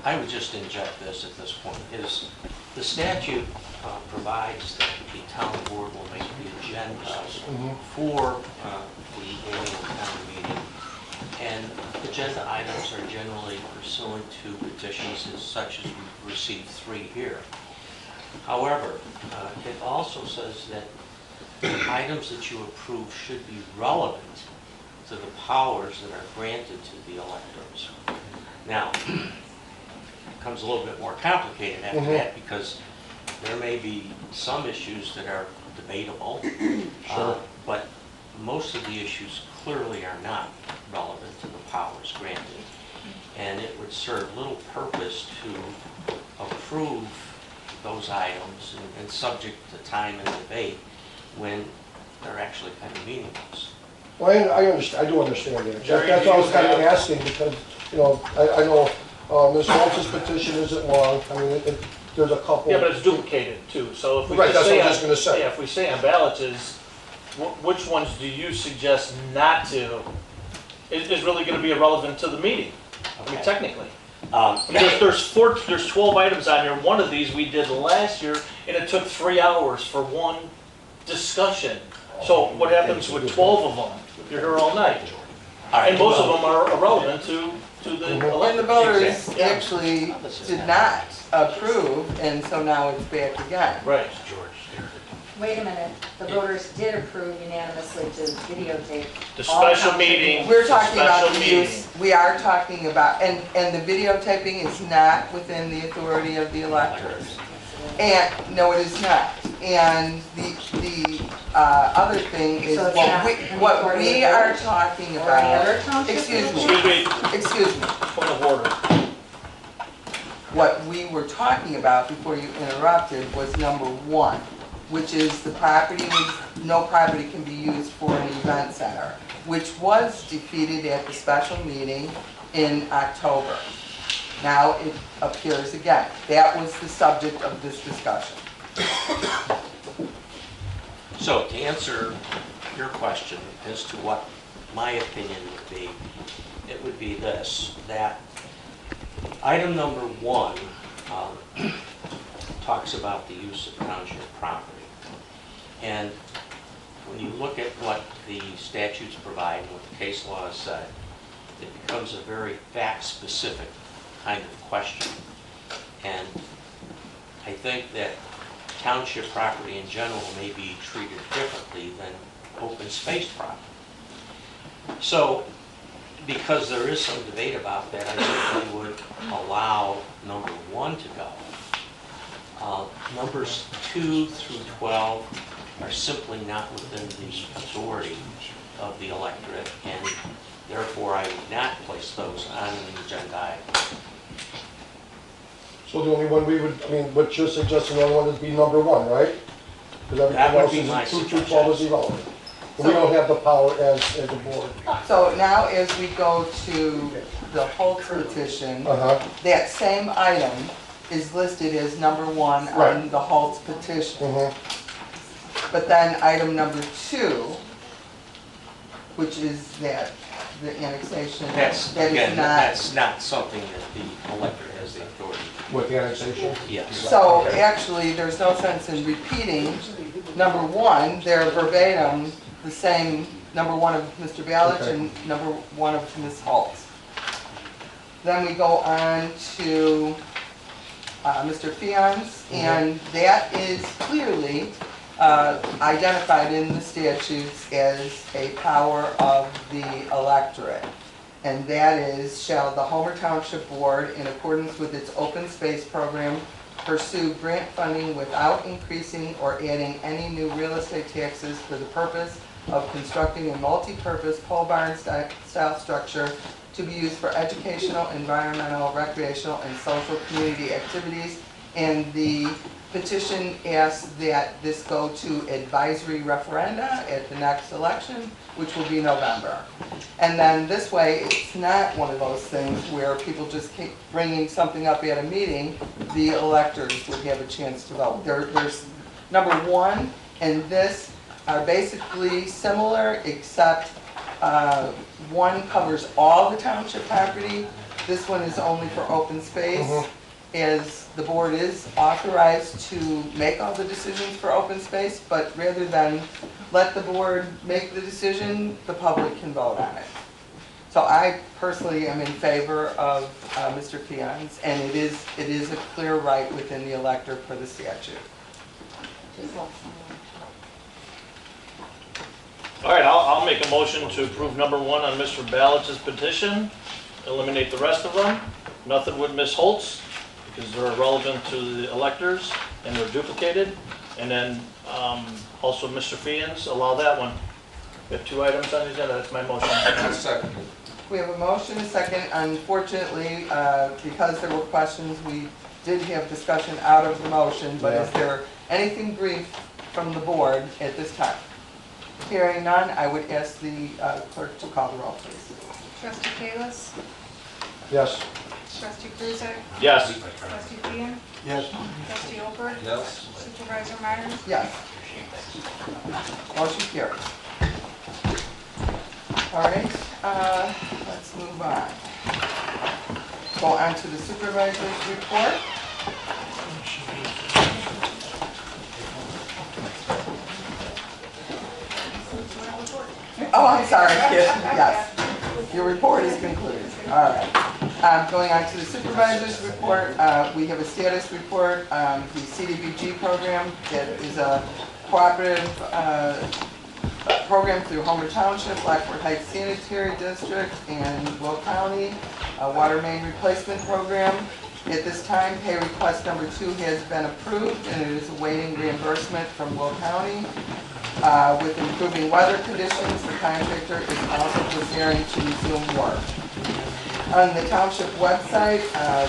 I would just inject this at this point, is the statute provides that the town board will make the agendas for the annual town meeting. And agenda items are generally pursuant to petitions as such as we've received 3 here. However, it also says that the items that you approve should be relevant to the powers that are granted to the electors. Now, it becomes a little bit more complicated after that because there may be some issues that are debatable, but most of the issues clearly are not relevant to the powers granted. And it would serve little purpose to approve those items and subject to time and debate when they're actually kind of meaningless.
Well, I understand, I do understand that. That's why I was kind of asking, because, I know Ms. Walsh's petition isn't long, I mean, there's a couple.
Yeah, but it's duplicated too, so if we
Right,
just
that's
say
what I
on-
was just gonna say.
Yeah, if we say on ballots is, which ones do you suggest not to, is really gonna be irrelevant to the meeting? I mean,
Okay.
technically. There's 12 items on here, one of these we did last year, and it took 3 hours for one discussion. So what happens with 12 of them? You're here all night. And most of them are irrelevant to the
And the
elected.
voters
Yeah.
actually did not approve, and so now it's back again.
Right.
Wait a minute, the voters did approve unanimously to videotape.
The
all
special
township
meeting.
We're talking about
Special
the
meeting.
use, we are talking about, and the videotaping is not within the authority of the electors. And, no, it is not. And the other thing is,
So it's not
what
authority
we
of
are
voters?
talking
Or any other
about,
township?
excuse me,
Excuse me, point of order.
what we were talking about before you interrupted was number one, which is the property, no property can be used for an event center, which was defeated at the special meeting in October. Now it appears again. That was the subject of this discussion.
So to answer your question as to what my opinion would be, it would be this, that item number 1 talks about the use of township property. And when you look at what the statutes provide and what the case law has said, it becomes a very fact-specific kind of question. And I think that township property in general may be treated differently than open space property. So, because there is some debate about that, I certainly would allow number 1 to go. Numbers 2 through 12 are simply not within the authority of the electorate, and therefore I would not place those on the agenda item.
So the only one we would, I mean, what you're suggesting, the only one would be number 1, right? Because
That
everything
would
else
be
is
my
2 through 12 is irrelevant. We don't have the power as a board.
So now as we go to the Holt petition, that same item is listed as number 1 on
Right.
the Holt's petition.
Mhm.
But then item number 2, which is that, the annexation,
That's,
that
again,
is not.
that's not something that the electorate has the authority.
With the annexation?
Yes.
So actually, there's no sense in repeating number 1, they're verbatim, the same, number 1 of Mr. Balich
Okay.
and number 1 of Ms. Holtz. Then we go on to Mr. Fion's, and that is clearly identified in the statutes as a power of the electorate. And that is, shall the Homer Township Board, in accordance with its open space program, pursue grant funding without increasing or adding any new real estate taxes for the purpose of constructing a multi-purpose pole barn style structure to be used for educational, environmental, recreational, and social community activities. And the petition asks that this go to advisory referenda at the next election, which will be November. And then this way, it's not one of those things where people just keep bringing something up at a meeting. The electors would have a chance to vote. There's number 1 and this are basically similar, except 1 covers all the township property. This one is only for open space. As the board is authorized to make all the decisions for open space, but rather than let the board make the decision, the public can vote on it. So I personally am in favor of Mr. Fion's, and it is a clear right within the elector per the statute.
All right, I'll make a motion to approve number 1 on Mr. Balich's petition, eliminate the rest of them. Nothing with Ms. Holtz, because they're irrelevant to the electors and they're duplicated. And then also Mr. Fion's, allow that one. We have 2 items on the agenda, that's my motion.
Second.
We have a motion, a second. Unfortunately, because there were questions, we did have discussion out of the motion, but is there anything brief from the board at this time? Hearing none, I would ask the clerk to call the roll, please.
Trustee Kalis?
Yes.
Trustee Kruzak?
Yes.
Trustee Fian?
Yes.
Trustee Olford?
Yes.
Supervisor Myers?
Yes. Motion carries. All right, let's move on. Go on to the supervisor's report. Oh, I'm sorry. Yes. Your report is concluded. All right. Going on to the supervisor's report, we have a status report. The CDBG program that is a cooperative program through Homer Township, Blackford Heights Sanitary District, and Will County, a water main replacement program. At this time, pay request number 2 has been approved, and it is awaiting reimbursement from Will County. With improving weather conditions, the contractor is also preparing to resume work. On the township website,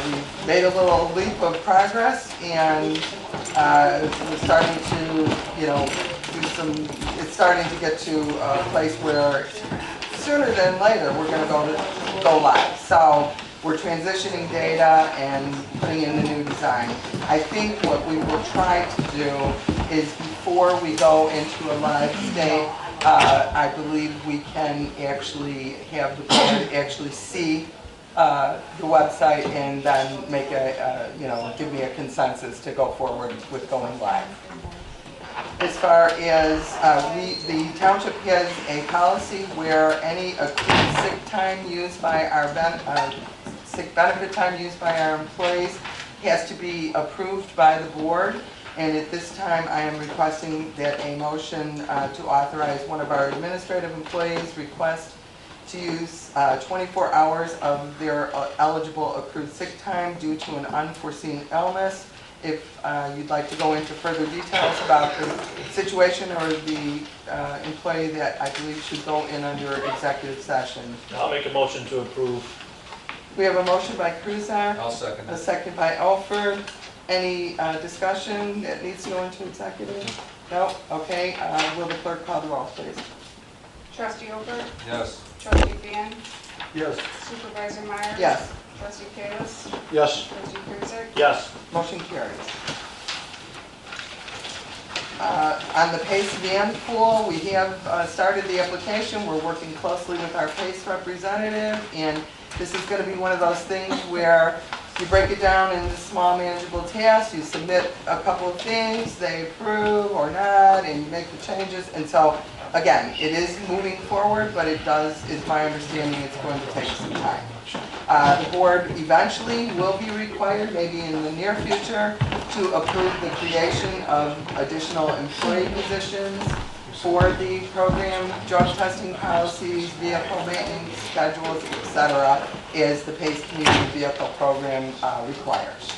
we made a little leap of progress, and we're starting to, do some, it's starting to get to a place where sooner than later, we're gonna go live. So we're transitioning data and putting in the new design. I think what we will try to do is before we go into a live state, I believe we can actually have the board actually see the website and then make give me a consensus to go forward with going live. As far as the township has a policy where any accrued sick time used by our sick benefit time used by our employees has to be approved by the board. And at this time, I am requesting that a motion to authorize one of our administrative employees request to use 24 hours of their eligible accrued sick time due to an unforeseen illness. If you'd like to go into further details about the situation or the employee that I believe should go in under executive session.
I'll make a motion to approve.
We have a motion by Kruzak.
I'll second
A
it.
second by Alford. Any discussion that needs to go into executive? No? Okay. Will the clerk call the roll, please?
Trustee Alford?
Yes.
Trustee Fian?
Yes.
Supervisor Myers?
Yes.
Trustee Kalis?
Yes.
Trustee Kruzak?
Yes.
Motion carries. On the PACE van pool, we have started the application. We're working closely with our PACE representative, and this is going to be one of those things where you break it down into small manageable tasks, you submit a couple of things, they approve or not, and you make the changes. And so, again, it is moving forward, but it is my understanding it's going to take some time. The board eventually will be required, maybe in the near future, to approve the creation of additional employee positions for the program, drug testing policies, vehicle maintenance schedules, etc., as the PACE Community Vehicle Program requires.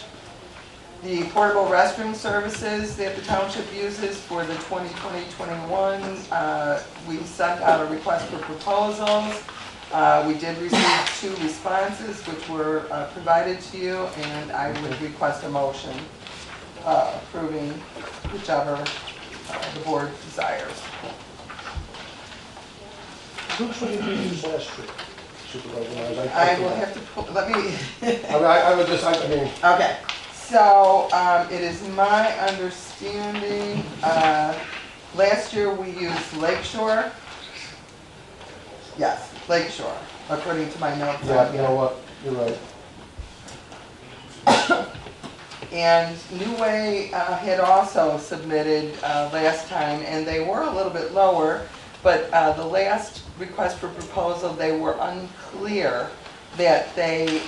The portable restroom services that the township uses for the 2020-21, we sent out a request for proposals. We did receive 2 responses, which were provided to you, and I would request a motion approving whichever the board desires.
Which one did you use last year, Supervisor Myers?
I will have to pull, let me.
I would just, I mean.
Okay, so it is my understanding, last year we used Lakeshore. Yes, Lakeshore, according to my notes.
Yeah, you know what, you're right.
And New Way had also submitted last time, and they were a little bit lower, but the last request for proposal, they were unclear that they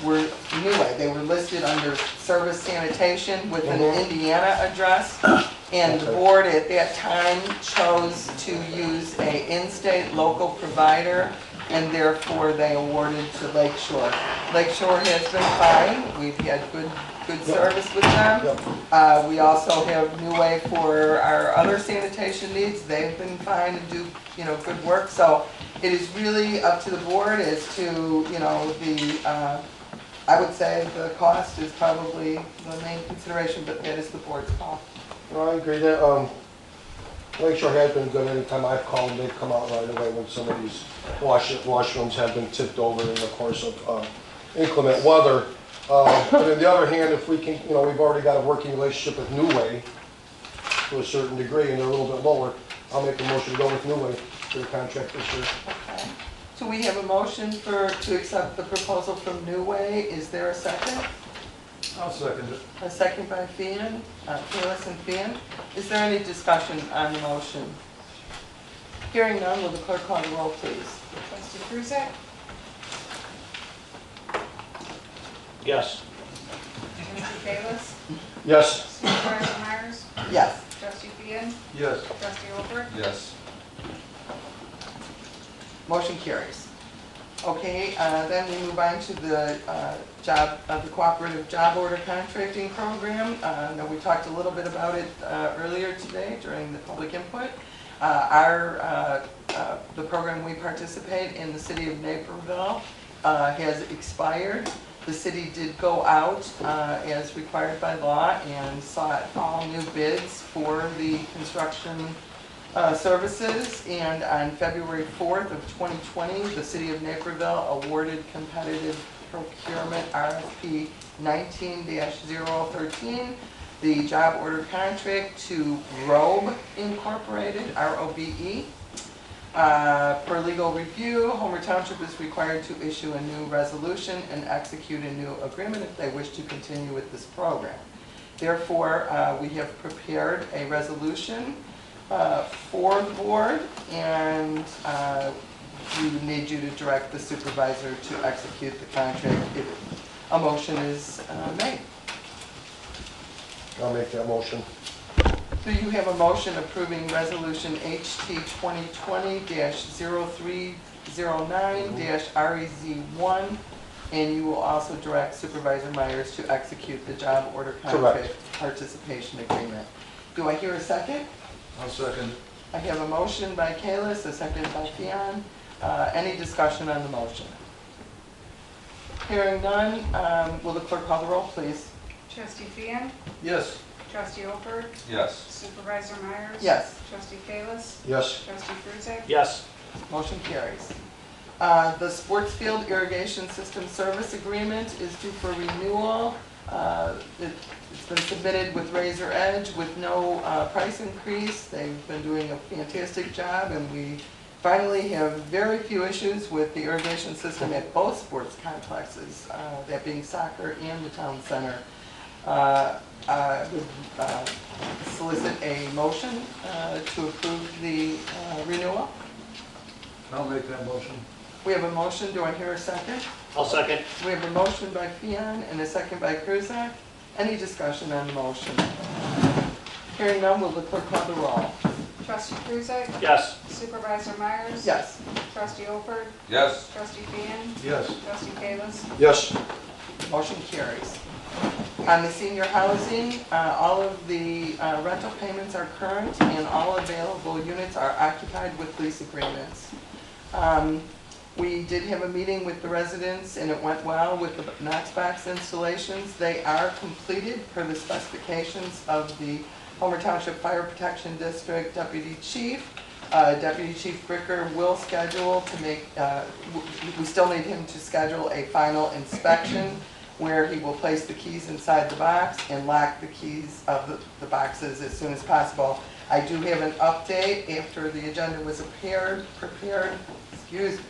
were New Way. They were listed under service sanitation with an Indiana address, and the board at that time chose to use a in-state local provider, and therefore they awarded to Lakeshore. Lakeshore has been fine. We've had good service with them. We also have New Way for our other sanitation needs. They've been fine and do good work. So it is really up to the board as to I would say the cost is probably the main consideration, but that is the board's call.
No, I agree that, Lakeshore has been good. Anytime I've called them, they've come out right away when some of these washrooms have been tipped over in the course of inclement weather. But on the other hand, if we can, we've already got a working relationship with New Way to a certain degree, and they're a little bit lower. I'll make a motion to go with New Way for the contract this year.
Okay. So we have a motion to accept the proposal from New Way. Is there a second?
I'll second it.
A second by Fian, Kalis and Fian. Is there any discussion on the motion? Hearing none, will the clerk call the roll, please?
Trustee Kruzak?
Yes.
Trustee Kalis?
Yes.
Supervisor Myers?
Yes.
Trustee Fian?
Yes.
Trustee Alford?
Yes.
Motion carries. Okay, then we move on to the the cooperative job order contracting program. Now, we talked a little bit about it earlier today during the public input. The program we participate in the city of Naperville has expired. The city did go out as required by law and sought all new bids for the construction services, and on February 4th of 2020, the city of Naperville awarded competitive procurement RFP 19-013, the job order contract to Robe Incorporated, R-O-B-E. Per legal review, Homer Township is required to issue a new resolution and execute a new agreement if they wish to continue with this program. Therefore, we have prepared a resolution for the board, and we need you to direct the supervisor to execute the contract if a motion is made.
I'll make that motion.
So you have a motion approving resolution HT 2020-0309-REZ1, and you will also direct Supervisor Myers to execute the job order contract
Correct.
participation agreement. Do I hear a second?
I'll second.
I have a motion by Kalis, a second by Fion. Any discussion on the motion? Hearing none, will the clerk call the roll, please?
Trustee Fian?
Yes.
Trustee Alford?
Yes.
Supervisor Myers?
Yes.
Trustee Kalis?
Yes.
Trustee Kruzak?
Yes.
Motion carries. The sports field irrigation system service agreement is due for renewal. It's been submitted with Razor Edge with no price increase. They've been doing a fantastic job, and we finally have very few issues with the irrigation system at both sports complexes, that being soccer and the town center. I would solicit a motion to approve the renewal.
I'll make that motion.
We have a motion. Do I hear a second?
I'll second.
We have a motion by Fion and a second by Kruzak. Any discussion on the motion? Hearing none, will the clerk call the roll?
Trustee Kruzak?
Yes.
Supervisor Myers?
Yes.
Trustee Alford?
Yes.
Trustee Fian?
Yes.
Trustee Kalis?
Yes.
Motion carries. On the senior housing, all of the rental payments are current and all available units are occupied with lease agreements. We did have a meeting with the residents and it went well with the Knox box installations. They are completed per the specifications of the Homer Township Fire Protection District Deputy Chief. Deputy Chief Bricker will schedule to make, we still need him to schedule a final inspection where he will place the keys inside the box and lock the keys of the boxes as soon as possible. I do have an update after the agenda was prepared, excuse me,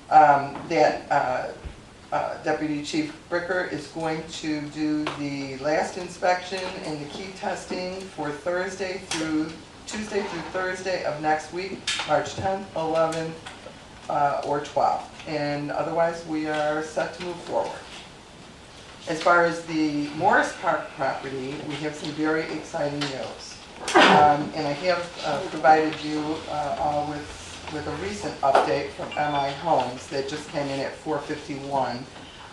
that Deputy Chief Bricker is going to do the last inspection and the key testing for Tuesday through Thursday of next week, March 10th, 11th, or 12th. And otherwise, we are set to move forward. As far as the Morris Park property, we have some very exciting news. And I have provided you all with a recent update from MI Homes that just came in at 451.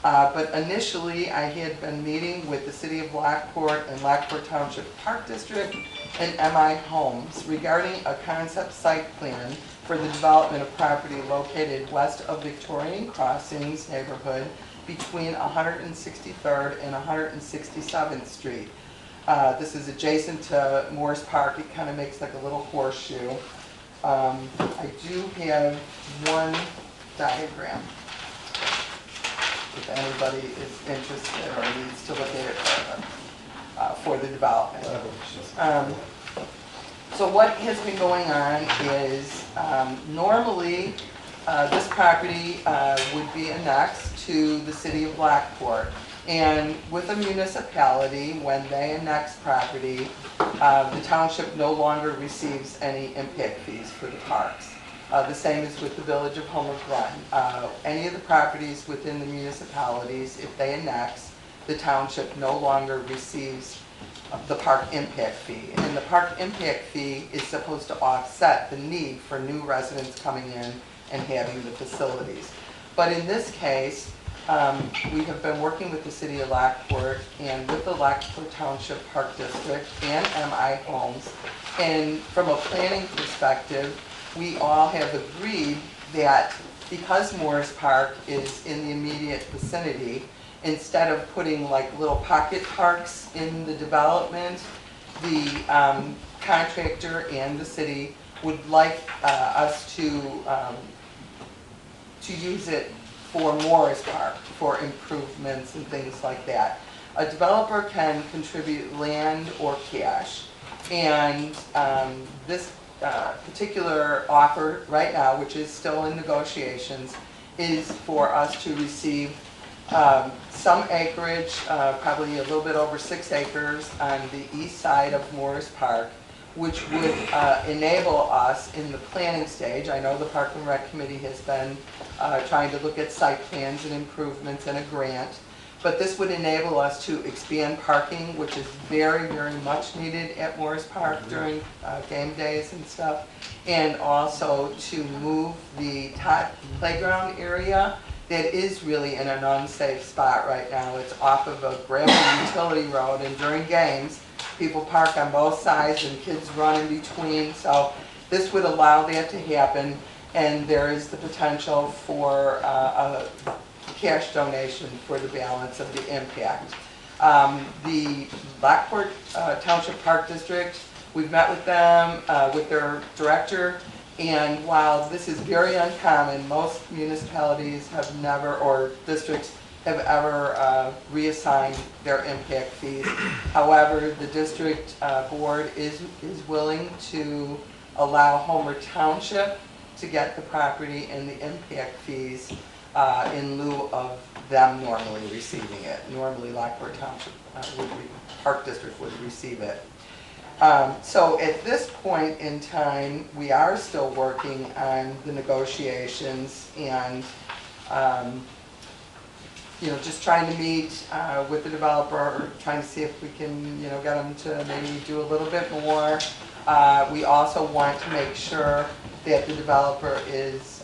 But initially, I had been meeting with the City of Lockport and Lockport Township Park District and MI Homes regarding a concept site plan for the development of property located west of Victorian Crossings neighborhood between 163rd and 167th Street. This is adjacent to Morris Park. It kind of makes like a little horseshoe. I do have one diagram if anybody is interested or needs to look at it for the development. So what has been going on is normally this property would be annexed to the City of Lockport. And with a municipality, when they annex property, the township no longer receives any impact fees for the parks. The same is with the Village of Homer Glen. Any of the properties within the municipalities, if they annex, the township no longer receives the park impact fee. And the park impact fee is supposed to offset the need for new residents coming in and having the facilities. But in this case, we have been working with the city of Lockport and with the Lockport Township Park District and MI Homes. And from a planning perspective, we all have agreed that because Morris Park is in the immediate vicinity, instead of putting like little pocket parks in the development, the contractor and the city would like us to use it for Morris Park, for improvements and things like that. A developer can contribute land or cash, and this particular offer right now, which is still in negotiations, is for us to receive some acreage, probably a little bit over 6 acres on the east side of Morris Park, which would enable us in the planning stage. I know the Park and Rec Committee has been trying to look at site plans and improvements and a grant, but this would enable us to expand parking, which is very, very much needed at Morris Park during game days and stuff, and also to move the top playground area that is really in an unsafe spot right now. It's off of a gravel utility road, and during games, people park on both sides and kids run in between. So this would allow that to happen, and there is the potential for a cash donation for the balance of the impact. The Lockport Township Park District, we've met with them, with their director, and while this is very uncommon, most municipalities have never, or districts have ever reassigned their impact fees. However, the district board is willing to allow Homer Township to get the property and the impact fees in lieu of them normally receiving it. Normally Lockport Township Park District would receive it. So at this point in time, we are still working on the negotiations and just trying to meet with the developer, trying to see if we can, get them to maybe do a little bit more. We also want to make sure that the developer is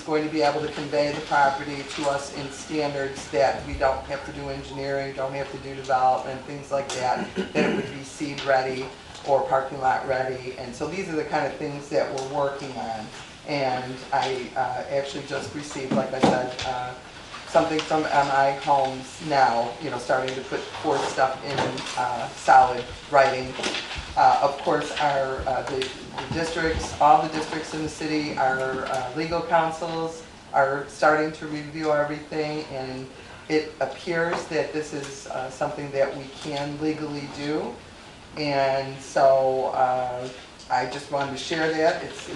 going to be able to convey the property to us in standards that we don't have to do engineering, don't have to do development, things like that, that it would be seed ready or parking lot ready. And so these are the kind of things that we're working on. And I actually just received, like I said, something from MI Homes now, starting to put forth stuff in solid writing. Of course, the districts, all the districts in the city, our legal counsels are starting to review everything, and it appears that this is something that we can legally do. And so I just wanted to share that. It's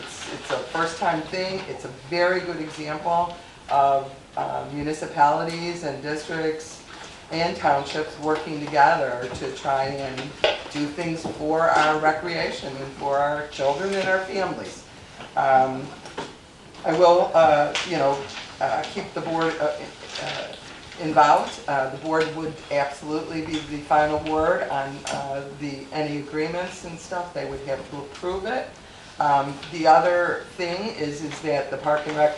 a first-time thing. It's a very good example of municipalities and districts and townships working together to try and do things for our recreation and for our children and our families. I will, keep the board involved. The board would absolutely be the final word on any agreements and stuff. They would have to approve it. The other thing is that the Park and Rec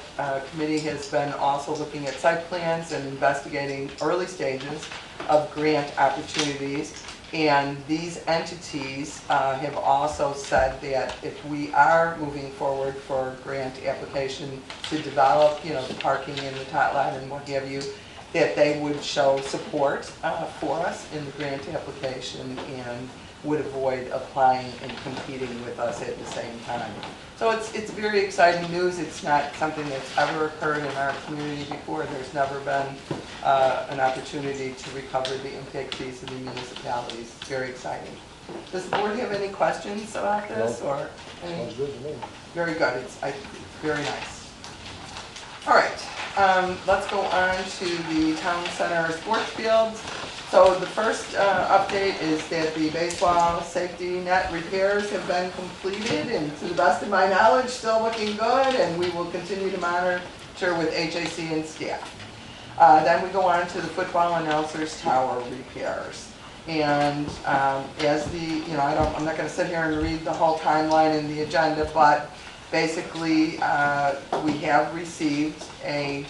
Committee has been also looking at site plans and investigating early stages of grant opportunities. And these entities have also said that if we are moving forward for a grant application to develop, the parking in the tot lot and what have you, that they would show support for us in the grant application and would avoid applying and competing with us at the same time. So it's very exciting news. It's not something that's ever occurred in our community before. There's never been an opportunity to recover the impact fees of the municipalities. It's very exciting. Does the board have any questions about this?
No.
Or any?
Sounds good to me.
Very good. It's very nice. All right, let's go on to the town center sports fields. So the first update is that the baseball safety net repairs have been completed, and to the best of my knowledge, still looking good, and we will continue to monitor with HAC and staff. Then we go on to the football announcers tower repairs. And as I'm not going to sit here and read the whole timeline in the agenda, but basically we have received a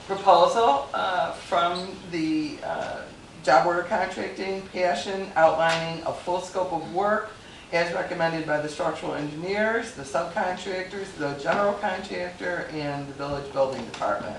proposal from the job order contracting Passion outlining a full scope of work as recommended by the structural engineers, the subcontractors, the general contractor, and the village building department.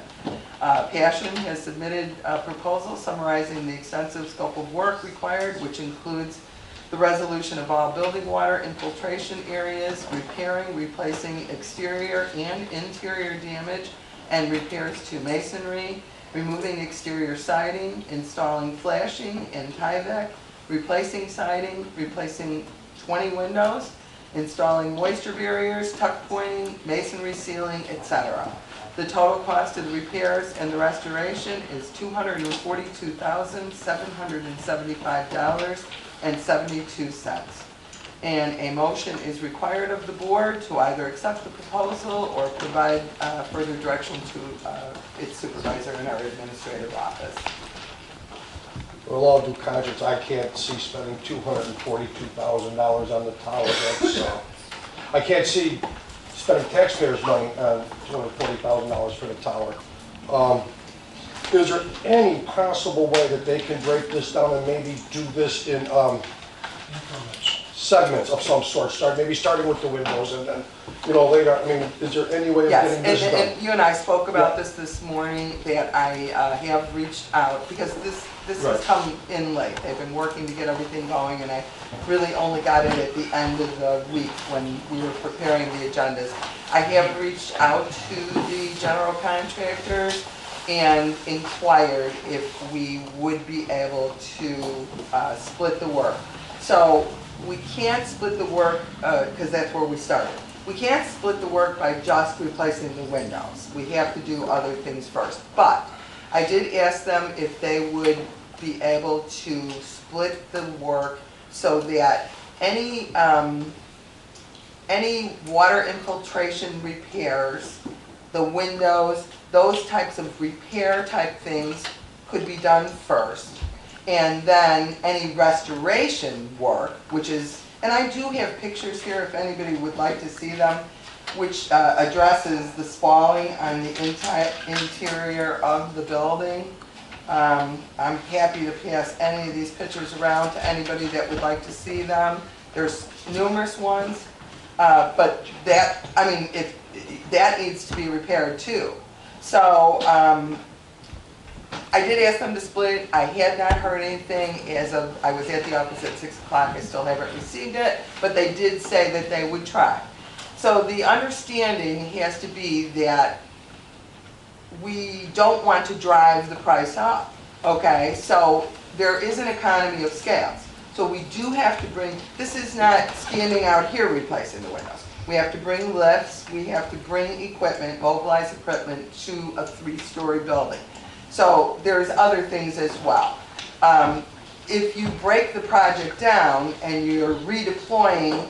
Passion has submitted a proposal summarizing the extensive scope of work required, which includes the resolution of all building water infiltration areas, repairing, replacing exterior and interior damage, and repairs to masonry, removing exterior siding, installing flashing and Tyvek, replacing siding, replacing 20 windows, installing moisture barriers, tuck pointing, masonry sealing, etc. The total cost of the repairs and the restoration is $242,775.72. And a motion is required of the board to either accept the proposal or provide further direction to its supervisor in our administrative office.
With all due conscience, I can't see spending $242,000 on the tower. That's, I can't see spending taxpayers' money on $240,000 for the tower. Is there any possible way that they can break this down and maybe do this in segments of some sort? Maybe starting with the windows and then, later. I mean, is there any way of getting this done?
And you and I spoke about this morning, that I have reached out, because this has come in late. They've been working to get everything going, and I really only got it at the end of the week when we were preparing the agendas. I have reached out to the general contractors and inquired if we would be able to split the work. So we can't split the work, because that's where we started. We can't split the work by just replacing the windows. We have to do other things first. But I did ask them if they would be able to split the work so that any water infiltration repairs, the windows, those types of repair type things could be done first. And then any restoration work, which is, and I do have pictures here if anybody would like to see them, which addresses the spalling on the interior of the building. I'm happy to pass any of these pictures around to anybody that would like to see them. There's numerous ones, but that, that needs to be repaired too. So I did ask them to split. I had not heard anything as of, I was at the office at 6 o'clock. I still haven't received it, but they did say that they would try. So the understanding has to be that we don't want to drive the price up, okay? So there is an economy of scales. So we do have to bring, this is not standing out here replacing the windows. We have to bring lifts, we have to bring equipment, mobilized equipment to a 3-story building. So there's other things as well. If you break the project down and you're redeploying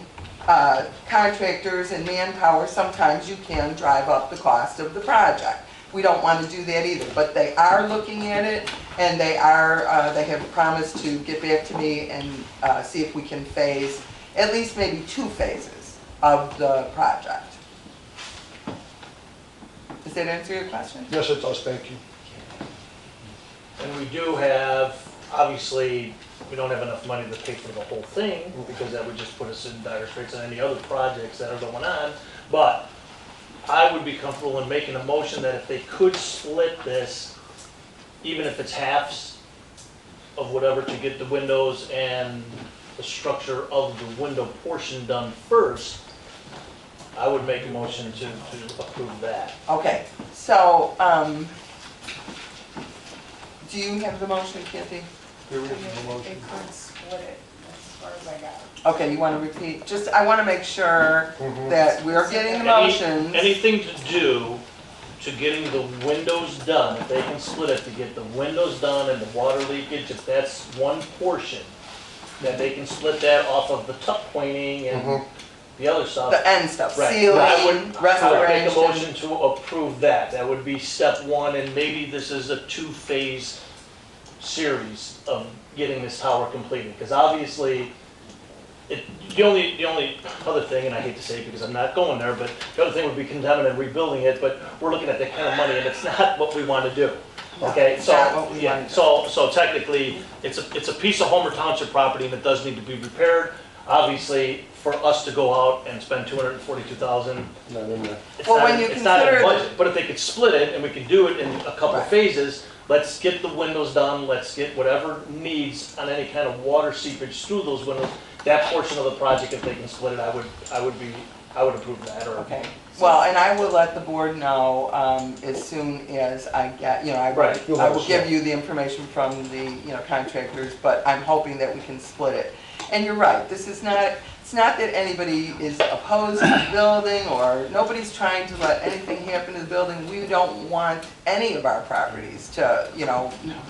contractors and manpower, sometimes you can drive up the cost of the project. We don't want to do that either, but they are looking at it, and they have promised to get back to me and see if we can phase, at least maybe 2 phases of the project. Does that answer your question?
Yes, it does. Thank you.
And we do have, obviously, we don't have enough money to pay for the whole thing, because that would just put us in dire straits on any other projects that are going on. But I would be comfortable in making a motion that if they could split this, even if it's halves of whatever, to get the windows and the structure of the window portion done first, I would make a motion to approve that.
Okay, so do you have the motion, Kathy?
There is no
They
motion.
could split it, as far as I got it.
Okay, you want to repeat? Just, I want to make sure that we're getting the motions.
Anything to do to getting the windows done, if they can split it to get the windows done and the water leakage, if that's one portion, that they can split that off of the tuck pointing and the other stuff.
The end stuff,
Right.
sealing,
I would make a
restoration.
motion to approve that. That would be step 1, and maybe this is a 2-phase series of getting this tower completed, because obviously, the only other thing, and I hate to say it because I'm not going there, but the other thing would be condemning and rebuilding it, but we're looking at that kind of money, and it's not what we want to do. Okay,
Not
so,
what we
yeah,
want to do.
so technically, it's a piece of Homer Township property and it does need to be repaired. Obviously, for us to go out and spend $242,000,
Not in there.
Well, when you
it's not in the
consider-
budget. But if they could split it and we could do it in a couple of
Right.
phases, let's get the windows done, let's get whatever needs on any kind of water seepage through those windows. That portion of the project, if they can split it, I would approve that, or.
Okay. Well, and I will let the board know as soon as I get, I
Right.
will give you the information from the, contractors, but I'm hoping that we can split it. And you're right, it's not that anybody is opposed to the building, or nobody's trying to let anything happen to the building. We don't want any of our properties to,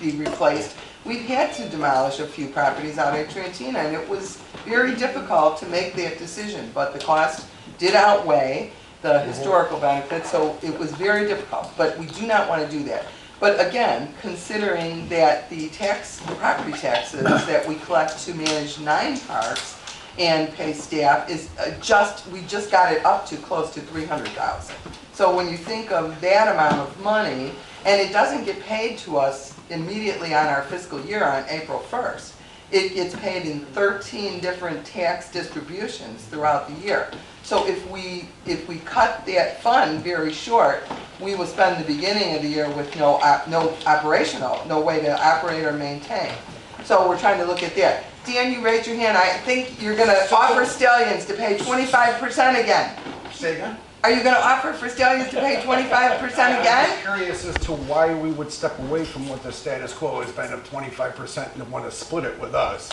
be replaced. We've had to demolish a few properties out at Trantina, and it was very difficult to make that decision, but the cost did outweigh the historical benefits, so it was very difficult, but we do not want to do that. But again, considering that the property taxes that we collect to manage 9 parks and pay staff is we just got it up to close to $300,000. So when you think of that amount of money, and it doesn't get paid to us immediately on our fiscal year on April 1st. It gets paid in 13 different tax distributions throughout the year. So if we cut that fund very short, we will spend the beginning of the year with no way to operate or maintain. So we're trying to look at that. Dan, you raised your hand. I think you're going to offer Stallions to pay 25% again.
Say again?
Are you going to offer for Stallions to pay 25% again?
I'm curious as to why we would step away from what the status quo has been of 25% and want to split it with us.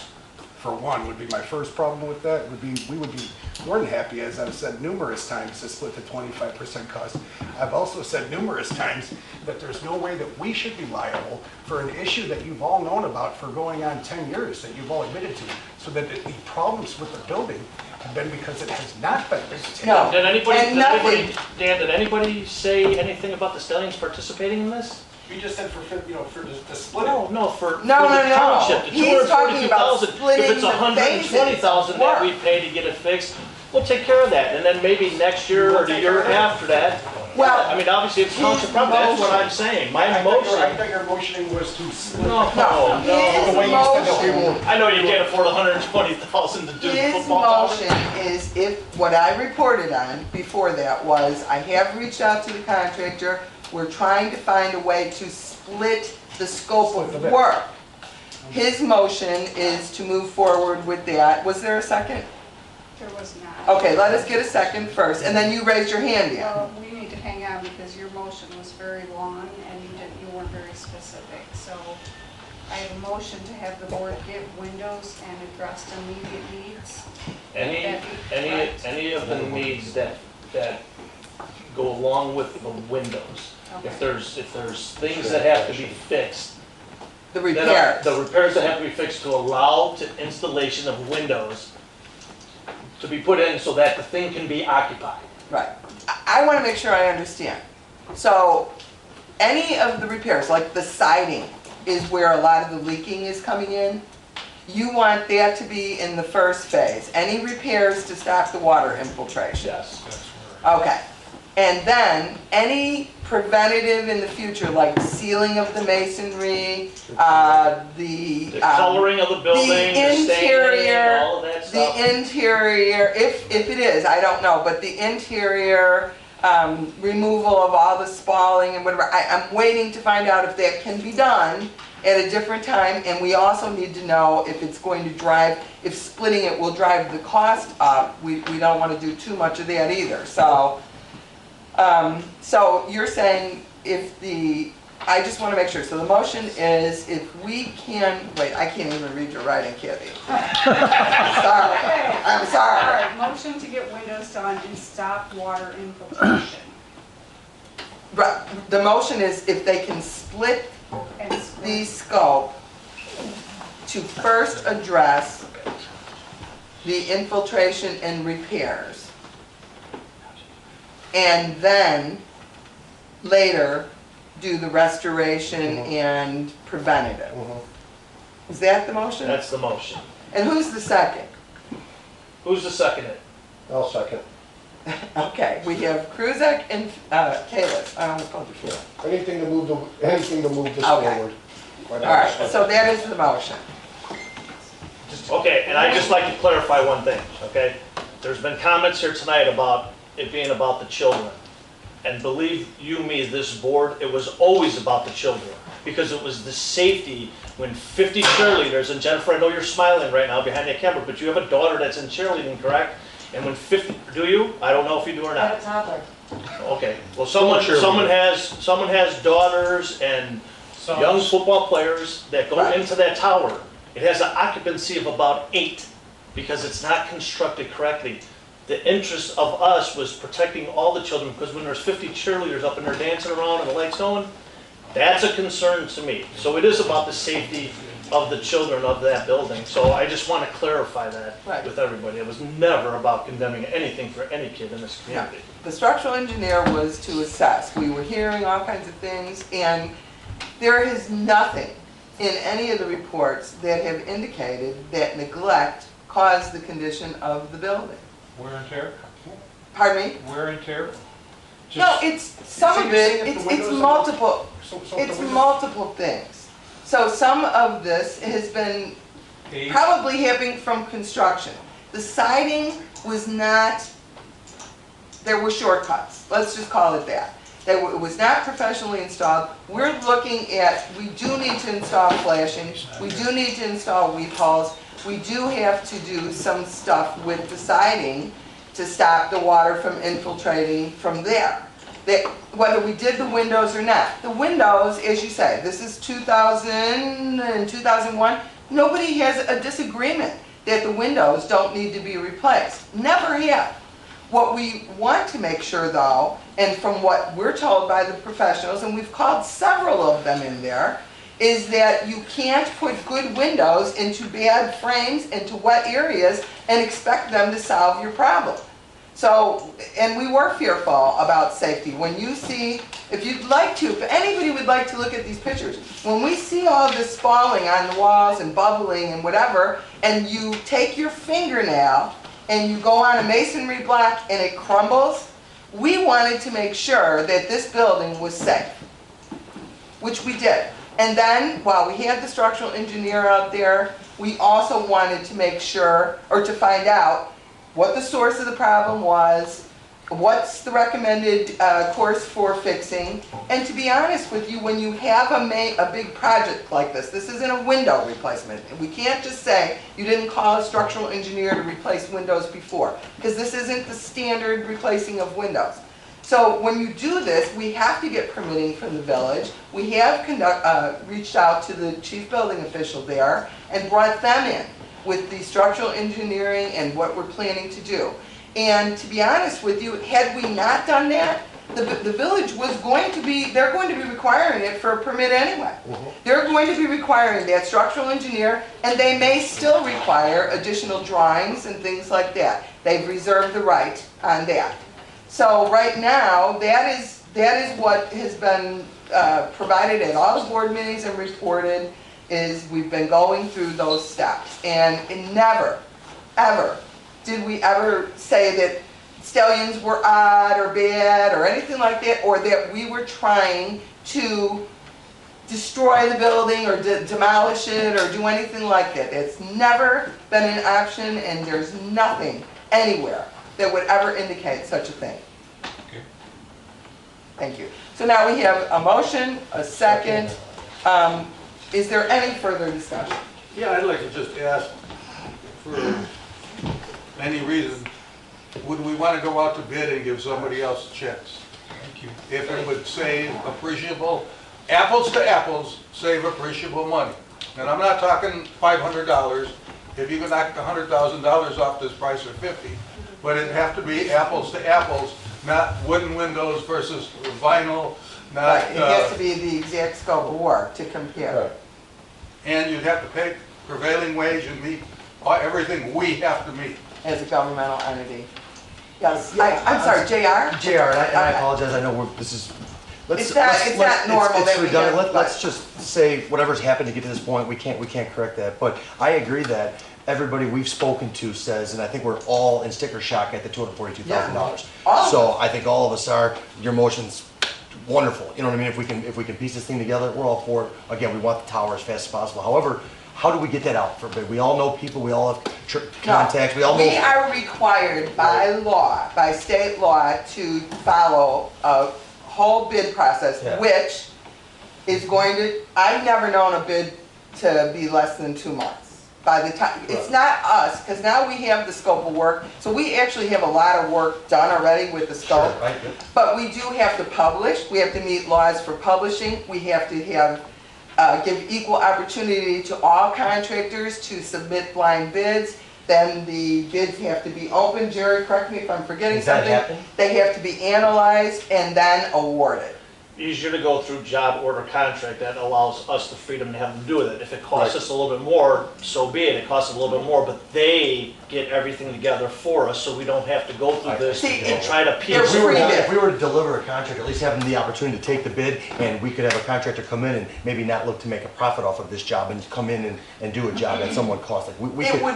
For one, would be my first problem with that, we would be more than happy, as I've said numerous times, to split the 25% cost. I've also said numerous times that there's no way that we should be liable for an issue that you've all known about for going on 10 years, that you've all admitted to, so that the problems with the building have been because it has not been maintained.
No.
Did
nothing.
Dan, did anybody say anything about the Stallions participating in this?
We just said for the split it.
No, for
No,
the
no, no.
township, the
He's talking about
242,000.
splitting
If it's
the
120,000 that we
phases.
pay to get it fixed, we'll take care of that. And then maybe next year or the year after that.
Well,
I mean, obviously it's township property, that's what I'm saying. My
I
motion.
thought your motioning was to split it.
No,
No, his
The way you said that we
motion-
were.
I know you can't afford 120,000 to do the
His
football tower.
motion is, if, what I reported on before that was, I have reached out to the contractor, we're trying to find a way to split the scope
Split the
of
bid.
work. His motion is to move forward with that. Was there a second?
There was not.
Okay, let us get a second first, and then you raised your hand again.
Well, we need to hang on because your motion was very long and you weren't very specific. So I have a motion to have the board get windows and address immediate needs.
Any of the needs that go along with the windows. If there's things that have to be fixed.
The
that are-
repairs.
The repairs that have to be fixed to allow to installation of windows to be put in so that the thing can be occupied.
Right. I want to make sure I understand. So, any of the repairs, like the siding, is where a lot of the leaking is coming in. You want that to be in the first phase. Any repairs to stop the water infiltration.
Yes.
Okay. And then, any preventative in the future, like sealing of the masonry,
The coloring of the building, the staining, all of that stuff.
the interior, if it is, I don't know, but the interior removal of all the spalling and whatever, I'm waiting to find out if that can be done at a different time, and we also need to know if it's going to drive, if splitting it will drive the cost up. We don't want to do too much of that either, so. So you're saying I just want to make sure, so the motion is if we can, wait, I can't even read your writing, Kathy. I'm
All
sorry.
right, motion to get windows done and stop water infiltration.
Right, the motion is if they can split
And
the scope to first address the infiltration and repairs. And then, later, do the restoration and preventative. Is that the motion?
That's the motion.
And who's the second?
Who's the second?
I'll second.
Okay, we have Kruzek and Kalis. I almost called you Kalis.
Anything to move this
Okay.
forward.
All right, so that is the motion.
Okay, and I'd just like to clarify one thing, okay? There's been comments here tonight about it being about the children. And believe you me, this board, it was always about the children. Because it was the safety when 50 cheerleaders, and Jennifer, I know you're smiling right now behind the camera, but you have a daughter that's in cheerleading, correct? And when 50, do you? I don't know if you do or
I have
not.
a toddler.
Okay, well, someone has daughters and young football players that go into that tower. It has an occupancy of about 8 because it's not constructed correctly. The interest of us was protecting all the children because when there's 50 cheerleaders up in there dancing around and the lights going, that's a concern to me. So it is about the safety of the children of that building. So I just want to clarify that with everybody. It was never about condemning anything for any kid in this community.
The structural engineer was to assess. We were hearing all kinds of things, and there is nothing in any of the reports that have indicated that neglect caused the condition of the building.
Wear and tear?
Pardon me?
Wear and tear?
No, it's some of it, it's multiple, it's
windows-
multiple things. So some of this has been probably happening from construction. The siding was not, there were shortcuts, let's just call it that. It was not professionally installed. We're looking at, we do need to install flashing, we do need to install weep holes, we do have to do some stuff with the siding to stop the water from infiltrating from there. Whether we did the windows or not. The windows, as you say, this is 2000 and 2001, nobody has a disagreement that the windows don't need to be replaced. Never have. What we want to make sure though, and from what we're told by the professionals, and we've called several of them in there, is that you can't put good windows into bad frames, into wet areas, and expect them to solve your problem. So, and we were fearful about safety. When you see, if you'd like to, if anybody would like to look at these pictures, when we see all this falling on the walls and bubbling and whatever, and you take your fingernail and you go on a masonry block and it crumbles, we wanted to make sure that this building was safe, which we did. And then, while we had the structural engineer out there, we also wanted to make sure, or to find out, what the source of the problem was, what's the recommended course for fixing, and to be honest with you, when you have a big project like this isn't a window replacement. We can't just say you didn't call a structural engineer to replace windows before, because this isn't the standard replacing of windows. So when you do this, we have to get permitting from the village. We have reached out to the chief building official there and brought them in with the structural engineering and what we're planning to do. And to be honest with you, had we not done that, the village was going to be, they're going to be requiring it for a permit anyway. They're going to be requiring that structural engineer, and they may still require additional drawings and things like that. They've reserved the right on that. So right now, that is what has been provided at all the board meetings and reported, is we've been going through those steps. And never, ever, did we ever say that Stallions were odd or bad or anything like that, or that we were trying to destroy the building or demolish it or do anything like that. It's never been an option, and there's nothing anywhere that would ever indicate such a thing.
Okay.
Thank you. So now we have a motion, a second. Is there any further discussion?
Yeah, I'd like to just ask, for any reason, would we want to go out to bid and give somebody else a chance?
Thank you.
If it would save appreciable, apples to apples, save appreciable money. And I'm not talking $500. If you can knock $100,000 off this price or 50, but it'd have to be apples to apples, not wooden windows versus vinyl, not...
Right, it has to be the exact scope of work to compare.
And you'd have to pay prevailing wage and meet everything we have to meet.
As a governmental entity. Yes, I'm sorry, JR?
JR, and I
Okay.
apologize, I know let's.
It's not normal
It's
that we
redundant.
have-
Let's just say whatever's happened to get to this point, we can't correct that. But I agree that everybody we've spoken to says, and I think we're all in sticker shock at the $242,000.
All of
So I think all of us are. Your motion's wonderful. You know what I mean? If we can piece this thing together, we're all for it. Again, we want the tower as fast as possible. However, how do we get that out for bid? We all know people. We all have contacts. We all know.
We are required by law, by state law, to follow a whole bid process,
Yeah.
which is going to, I've never known a bid to be less than 2 months. By the time, it's not us, because now we have the scope of work, so we actually have a lot of work done already with the scope.
Sure, right, yeah.
But we do have to publish, we have to meet laws for publishing, we have to have, give equal opportunity to all contractors to submit blind bids. Then the bids have to be open. Jerry, correct me if I'm forgetting
Does that
something.
happen?
They have to be analyzed and then awarded.
Easier to go through job order contract, that allows us the freedom to have them do with it. If it costs us a little bit more, so be it, it costs a little bit more, but they get everything together for us, so we don't have to go through this
See,
and try to piece.
If we were
Free bid.
if we were to deliver a contract, at least have them the opportunity to take the bid, and we could have a contractor come in and maybe not look to make a profit off of this job and come in and do a job that someone cost. Like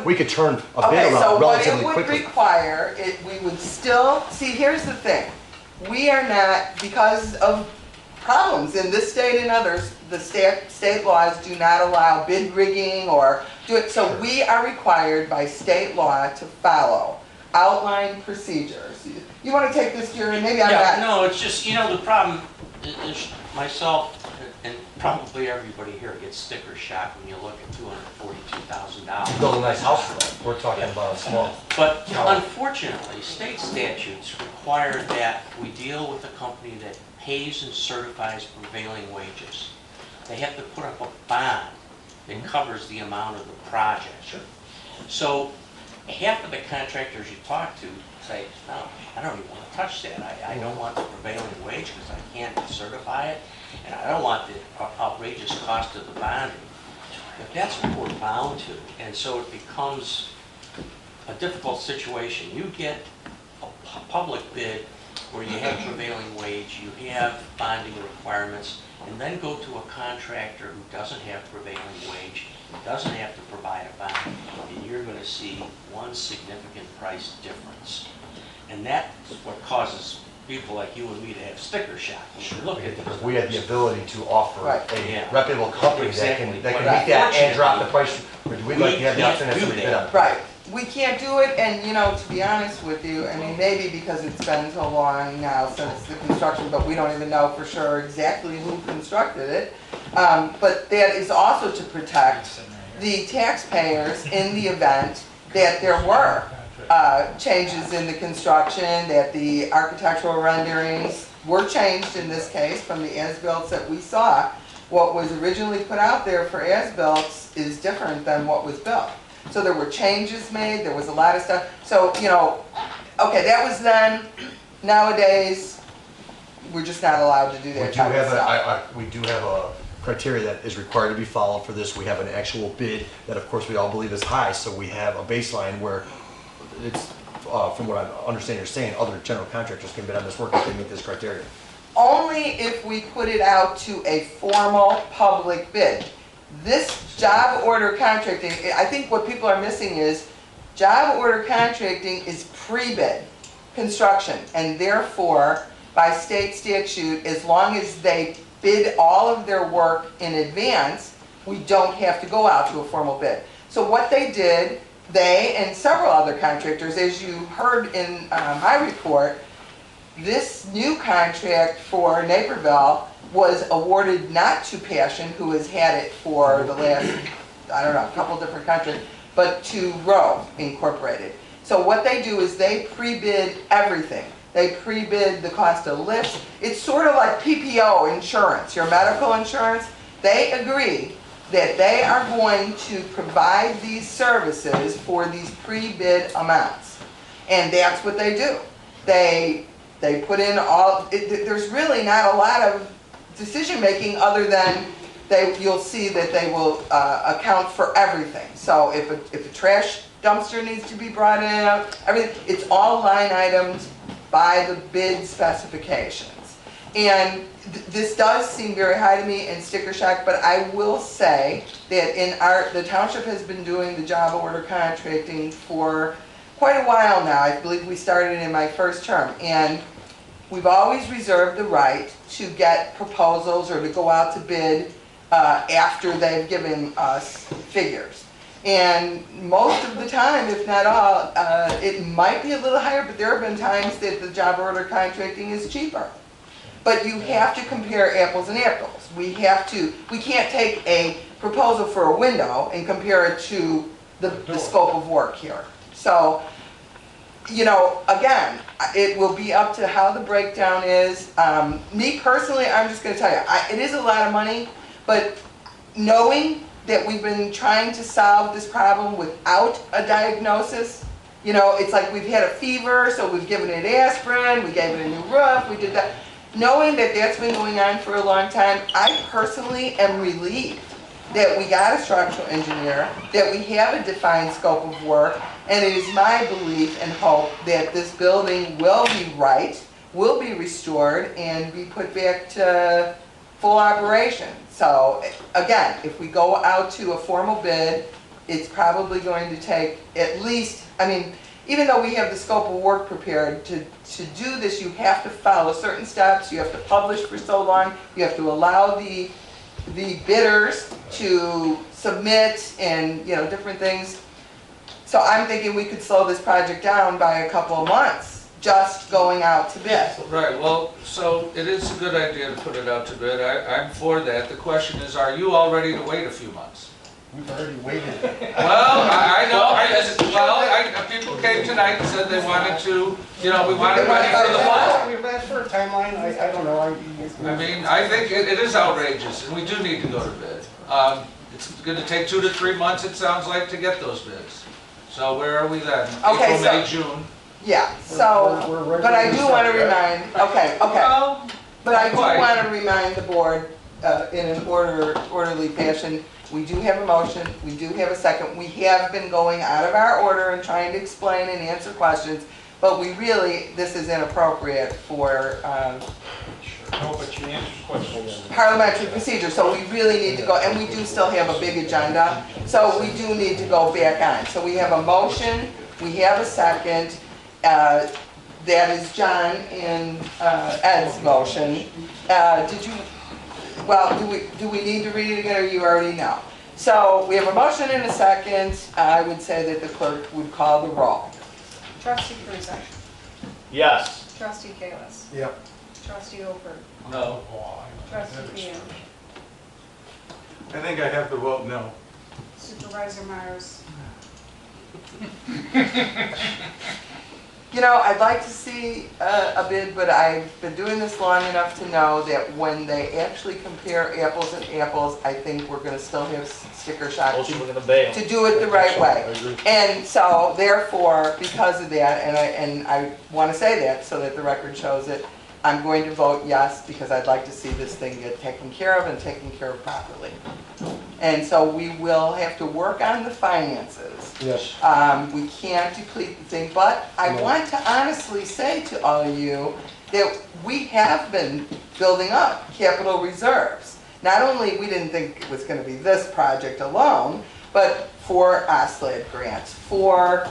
we could turn a bid
Okay, so
around
what it
relatively
would
quickly.
require, we would still, see, here's the thing. We are not, because of problems in this state and others, the state laws do not allow bid rigging or do it. So we are required by state law to follow outlined procedures. You want to take this, Jerry? Maybe I'm
Yeah,
not.
no, it's just, the problem is myself and probably everybody here gets sticker shock when you look at $242,000.
Build a nice house for that. We're talking about a small.
But unfortunately, state statutes require that we deal with a company that pays and certifies prevailing wages. They have to put up a bond that covers the amount of the project. So half of the contractors you talk to say, no, I don't even want to touch that. I don't want the prevailing wage because I can't certify it, and I don't want the outrageous cost of the bonding. But that's what we're bound to, and so it becomes a difficult situation. You get a public bid where you have prevailing wage, you have bonding requirements, and then go to a contractor who doesn't have prevailing wage, doesn't have to provide a bond, and you're going to see one significant price difference. And that's what causes people like you and me to have sticker shock when we look at
Because
this.
we have the ability to offer
Right.
a
Yeah.
reputable company
Exactly.
that can
But
meet that and drop the
unfortunately,
price. We'd like to have the option to
we
have
can't
somebody
do
bid
that.
on it.
Right. We can't do it, and to be honest with you, I mean, maybe because it's been so long now since the construction, but we don't even know for sure exactly who constructed it. But that is also to protect the taxpayers in the event that there were changes in the construction, that the architectural renderings were changed in this case from the as-built that we saw. What was originally put out there for as-built is different than what was built. So there were changes made, there was a lot of stuff. So, okay, that was then. Nowadays, we're just not allowed to do that type of stuff.
We do have a criteria that is required to be followed for this. We have an actual bid that, of course, we all believe is high, so we have a baseline where it's, from what I understand you're saying, other general contractors can bid on this work if they meet this criteria.
Only if we put it out to a formal public bid. This job order contracting, I think what people are missing is job order contracting is pre-bid construction, and therefore, by state statute, as long as they bid all of their work in advance, we don't have to go out to a formal bid. So what they did, they and several other contractors, as you heard in my report, this new contract for Naperville was awarded not to Passion, who has had it for the last, I don't know, a couple different contracts, but to Rowe Incorporated. So what they do is they pre-bid everything. They pre-bid the cost of lifts. It's sort of like PPO insurance, your medical insurance. They agree that they are going to provide these services for these pre-bid amounts. And that's what they do. They put in all, there's really not a lot of decision-making other than you'll see that they will account for everything. So if a trash dumpster needs to be brought in, everything, it's all line items by the bid specifications. And this does seem very high to me and sticker shock, but I will say that the township has been doing the job order contracting for quite a while now. I believe we started in my first term. And we've always reserved the right to get proposals or to go out to bid after they've given us figures. And most of the time, if not all, it might be a little higher, but there have been times that the job order contracting is cheaper. But you have to compare apples and apples. We can't take a proposal for a window and compare it to the scope of work here. So, you know, again, it will be up to how the breakdown is. Me personally, I'm just gonna tell you, it is a lot of money, but knowing that we've been trying to solve this problem without a diagnosis, you know, it's like we've had a fever, so we've given it aspirin, we gave it a new roof, we did that. Knowing that that's been going on for a long time, I personally am relieved that we got a structural engineer, that we have a defined scope of work, and it is my belief and hope that this building will be right, will be restored, and be put back to full operation. So again, if we go out to a formal bid, it's probably going to take at least, I mean, even though we have the scope of work prepared, to do this, you have to follow certain steps, you have to publish for so long, you have to allow the bidders to submit and, you know, different things. So I'm thinking we could slow this project down by a couple of months, just going out to bid.
Right, well, so it is a good idea to put it out to bid. I'm for that. The question is, are you all ready to wait a few months?
We've already waited.
Well, I know, people came tonight and said they wanted to, you know, we wanted money for the fall.
We've asked for a timeline, I don't know.
I mean, I think it is outrageous, and we do need to go to bid. It's gonna take 2 to 3 months, it sounds like, to get those bids. So where are we then?
Okay,
April, May, June?
Yeah, so, but I do want to remind, okay,
Well,
but I do
quite.
want to remind the board, in an orderly fashion, we do have a motion, we do have a second, we have been going out of our order and trying to explain and answer questions, but we really, this is inappropriate for
No, but you answered questions.
parliamentary procedure, so we really need to go, and we do still have a big agenda, so we do need to go back on. So we have a motion, we have a second, that is John and Ed's motion. Did you, well, do we need to read it again, or you already know? So we have a motion and a second. I would say that the clerk would call the roll.
Trustee Kruzak.
Yes.
Trustee Kalis.
Yep.
Trustee Oker.
No.
Trustee Peter.
I think I have to vote no.
Supervisor Myers.
You know, I'd like to see a bid, but I've been doing this long enough to know that when they actually compare apples and apples, I think we're gonna still have sticker shock
Most people are gonna bail.
to do it the right way. And so therefore, because of that, and I wanna say that so that the record shows it, I'm going to vote yes, because I'd like to see this thing get taken care of and taken care of properly. And so we will have to work on the finances.
Yes.
We can't deplete the thing, but I
No.
want to honestly say to all of you that we have been building up capital reserves. Not only, we didn't think it was gonna be this project alone, but for OSLAD grants, for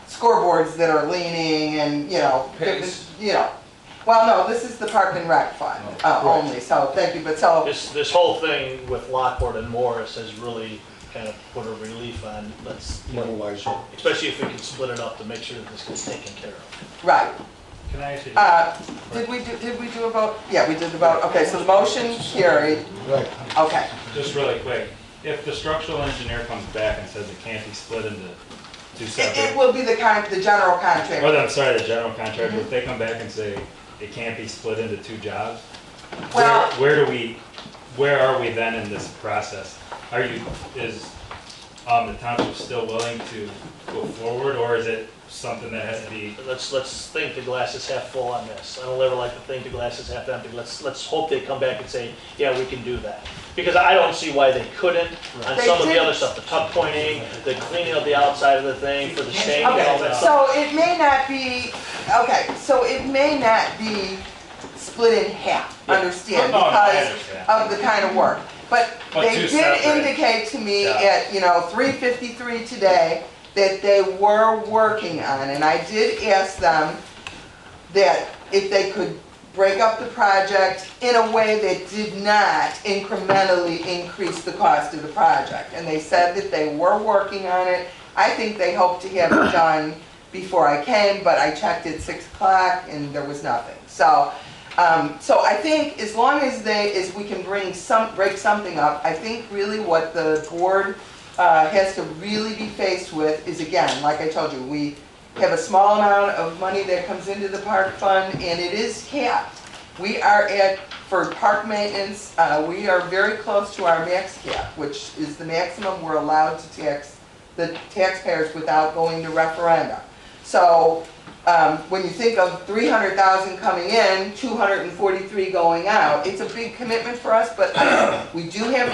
scoreboards that are leaning and, you know,
Pace.
you know. Well, no, this is the Park and Rec Fund only, so thank you, but so.
This whole thing with Lockport and Morris has really kind of put a relief on, let's, you know, especially if we can split it up to make sure that this gets taken care of.
Right.
Can I ask you?
Did we do a vote? Yeah, we did the vote. Okay, so the motion carried.
Right.
Okay.
Just really quick, if the structural engineer comes back and says it can't be split into two separate.
It will be the general contractor.
Or I'm sorry, the general contractor, if they come back and say it can't be split into two jobs,
Well-
where are we then in this process? Is the township still willing to go forward, or is it something that has to be?
Let's think the glass is half full on this. I don't ever like to think the glass is half empty. Let's hope they come back and say, yeah, we can do that. Because I don't see why they couldn't on
They
some of
did-
the other stuff, the tuck pointing, the cleaning of the outside of the thing for the stain and all
Okay,
that stuff.
so it may not be, okay, so it may not be split in half,
Yeah.
understand,
No, no, I
because
understand.
of the kind of work. But
But
they
two
did
separate.
indicate to me
Yeah.
at, 3:53 today that they were working on, and I did ask them that if they could break up the project in a way that did not incrementally increase the cost of the project. And they said that they were working on it. I think they hoped to have it done before I came, but I checked at 6 o'clock and there was nothing. So I think as long as we can break something up, I think really what the board has to really be faced with is, again, like I told you, we have a small amount of money that comes into the park fund, and it is capped. We are for park maintenance, we are very close to our max cap, which is the maximum we're allowed to tax the taxpayers without going to referenda. So when you think of 300,000 coming in, 243 going out, it's a big commitment for us, but we do have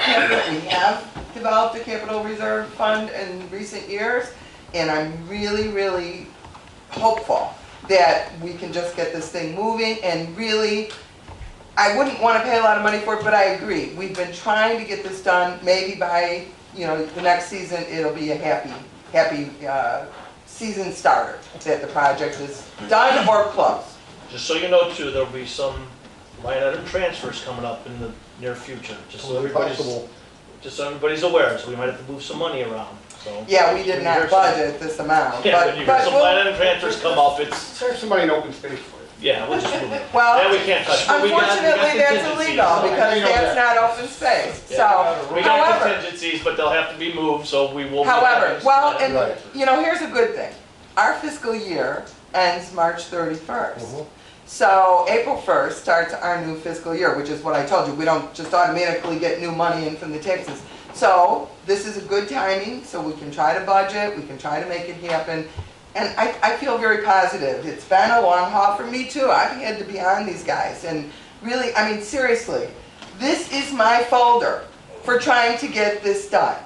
we have developed a capital reserve fund in recent years, and I'm really, really hopeful that we can just get this thing moving. And really, I wouldn't want to pay a lot of money for it, but I agree. We've been trying to get this done. Maybe by the next season, it'll be a happy season starter that the project is done or close.
Just so you know too, there'll be some line item transfers coming up in the near future, just so everybody's aware, so we might have to move some money around, so.
Yeah, we did not budget this amount,
Yeah, when you hear some line item transfers come up, it's,
Serve somebody in open space for it.
yeah, we'll just move it.
Well,
That we can't touch. But we got
unfortunately, that's
contingencies.
illegal because that's not open space.
Yeah.
So,
We got
however,
contingencies, but they'll have to be moved, so we will.
However, well, and
Right.
here's a good thing. Our fiscal year ends March 31st. So April 1st starts our new fiscal year, which is what I told you. We don't just automatically get new money in from the taxes. So this is a good timing, so we can try to budget, we can try to make it happen. And I feel very positive. It's been a long haul for me too. I've had to be on these guys. And really, I mean, seriously, this is my folder for trying to get this done.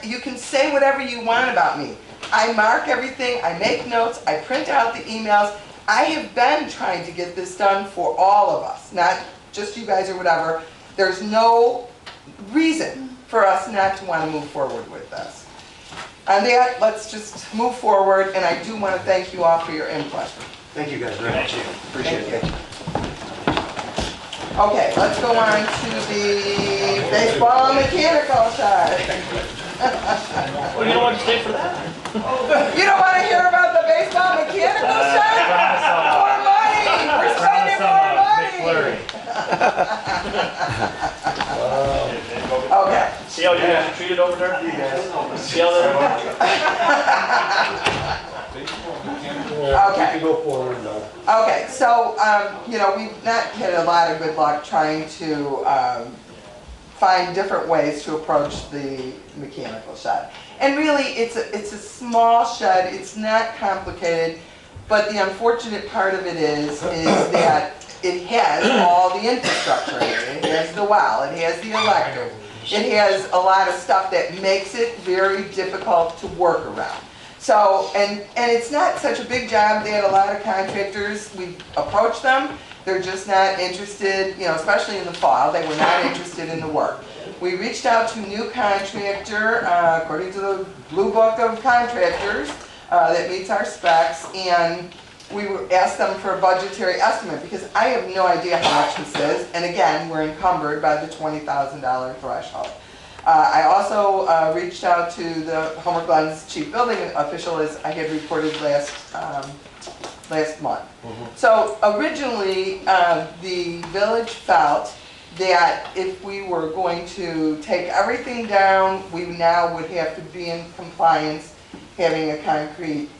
You can say whatever you want about me. I mark everything, I make notes, I print out the emails. I have been trying to get this done for all of us, not just you guys or whatever. There's no reason for us not to want to move forward with this. On that, let's just move forward, and I do want to thank you all for your input.
Thank you guys very much. Appreciate it. Thank you.
Okay, let's go on to the baseball and mechanical side.
Well, you don't want to stay for that?
You don't want to hear about the baseball mechanical side? More money! We're spending more money! Okay.
See how you guys are treated over there? You guys. See how they're.
Okay.
We can go forward now.
Okay, so, we've not had a lot of good luck trying to find different ways to approach the mechanical shed. And really, it's a small shed, it's not complicated, but the unfortunate part of it is that it has all the infrastructure in it. It has the well, it has the electric, it has a lot of stuff that makes it very difficult to work around. So, and it's not such a big job. They had a lot of contractors. We approached them. They're just not interested, especially in the fall. They were not interested in the work. We reached out to a new contractor, according to the Blue Book of Contractors, that meets our specs, and we asked them for a budgetary estimate because I have no idea how much this is. And again, we're encumbered by the $20,000 threshold. I also reached out to the Homer Glen's chief building official, as I had reported last month. So originally, the village felt that if we were going to take everything down, we now would have to be in compliance, having a concrete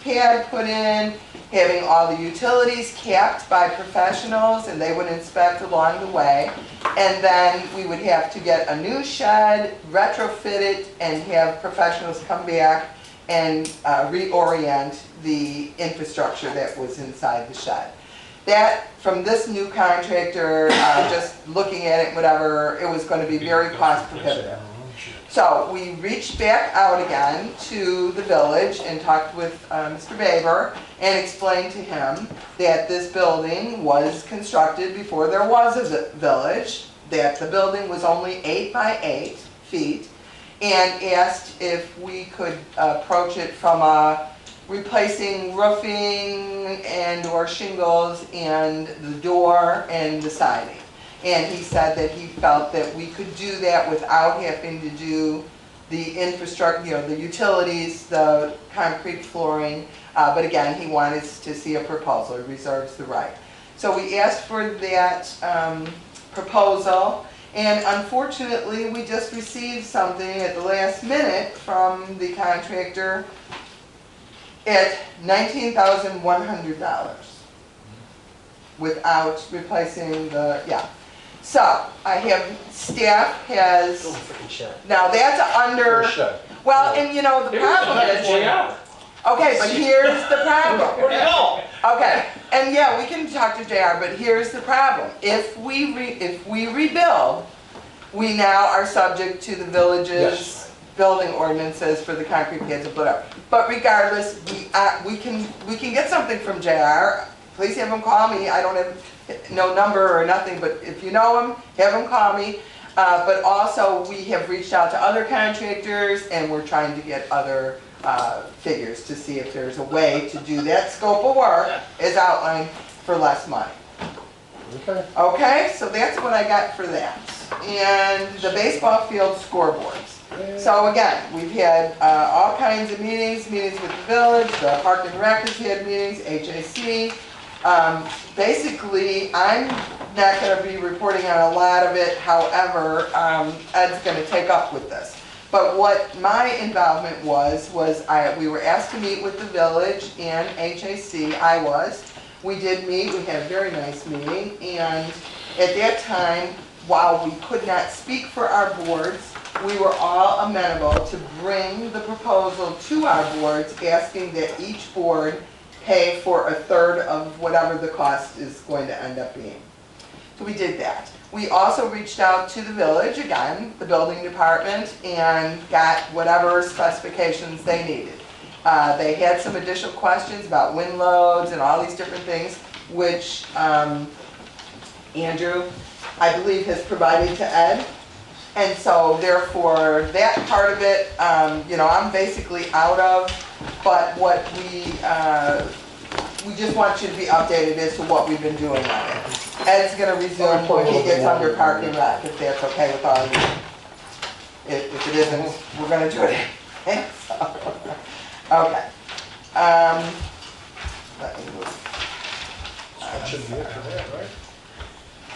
pad put in, having all the utilities capped by professionals, and they would inspect along the way. And then we would have to get a new shed, retrofit it, and have professionals come back and reorient the infrastructure that was inside the shed. That, from this new contractor, just looking at it, whatever, it was going to be very cost prohibitive. So we reached back out again to the village and talked with Mr. Baber and explained to him that this building was constructed before there was a village, that the building was only 8 by 8 feet, and asked if we could approach it from replacing roofing and or shingles and the door and the siding. And he said that he felt that we could do that without having to do the infrastructure, the utilities, the concrete flooring. But again, he wanted to see a proposal. He reserves the right. So we asked for that proposal. And unfortunately, we just received something at the last minute from the contractor at $19,100 without replacing the, So, I have, staff has, now that's under, well, and the problem is, okay, but here's the problem.
Where'd you go?
Okay, and we can talk to JR, but here's the problem. If we rebuild, we now are subject to the village's building ordinances for the concrete pads and whatever. But regardless, we can get something from JR. Please have him call me. I don't have no number or nothing, but if you know him, have him call me. But also, we have reached out to other contractors, and we're trying to get other figures to see if there's a way to do that scope of work as outlined for less money. Okay, so that's what I got for that. And the baseball field scoreboards. So again, we've had all kinds of meetings with the village, the Park and Rec has had meetings, HAC. Basically, I'm not going to be reporting on a lot of it, however, Ed's going to take up with this. But what my involvement was we were asked to meet with the village and HAC. We did meet, we had a very nice meeting, and at that time, while we could not speak for our boards, we were all amenable to bring the proposal to our boards, asking that each board pay for a third of whatever the cost is going to end up being. So we did that. We also reached out to the village, again, the building department, and got whatever specifications they needed. They had some additional questions about wind loads and all these different things, which Andrew, I believe, has provided to Ed. And so therefore, that part of it, I'm basically out of, but what we just want you to be updated as to what we've been doing on it. Ed's going to resume when he gets under Park and Rec, if that's okay with all of you. If it isn't, we're going to do it anyway. Okay. Let me move.
That should be it for that, right?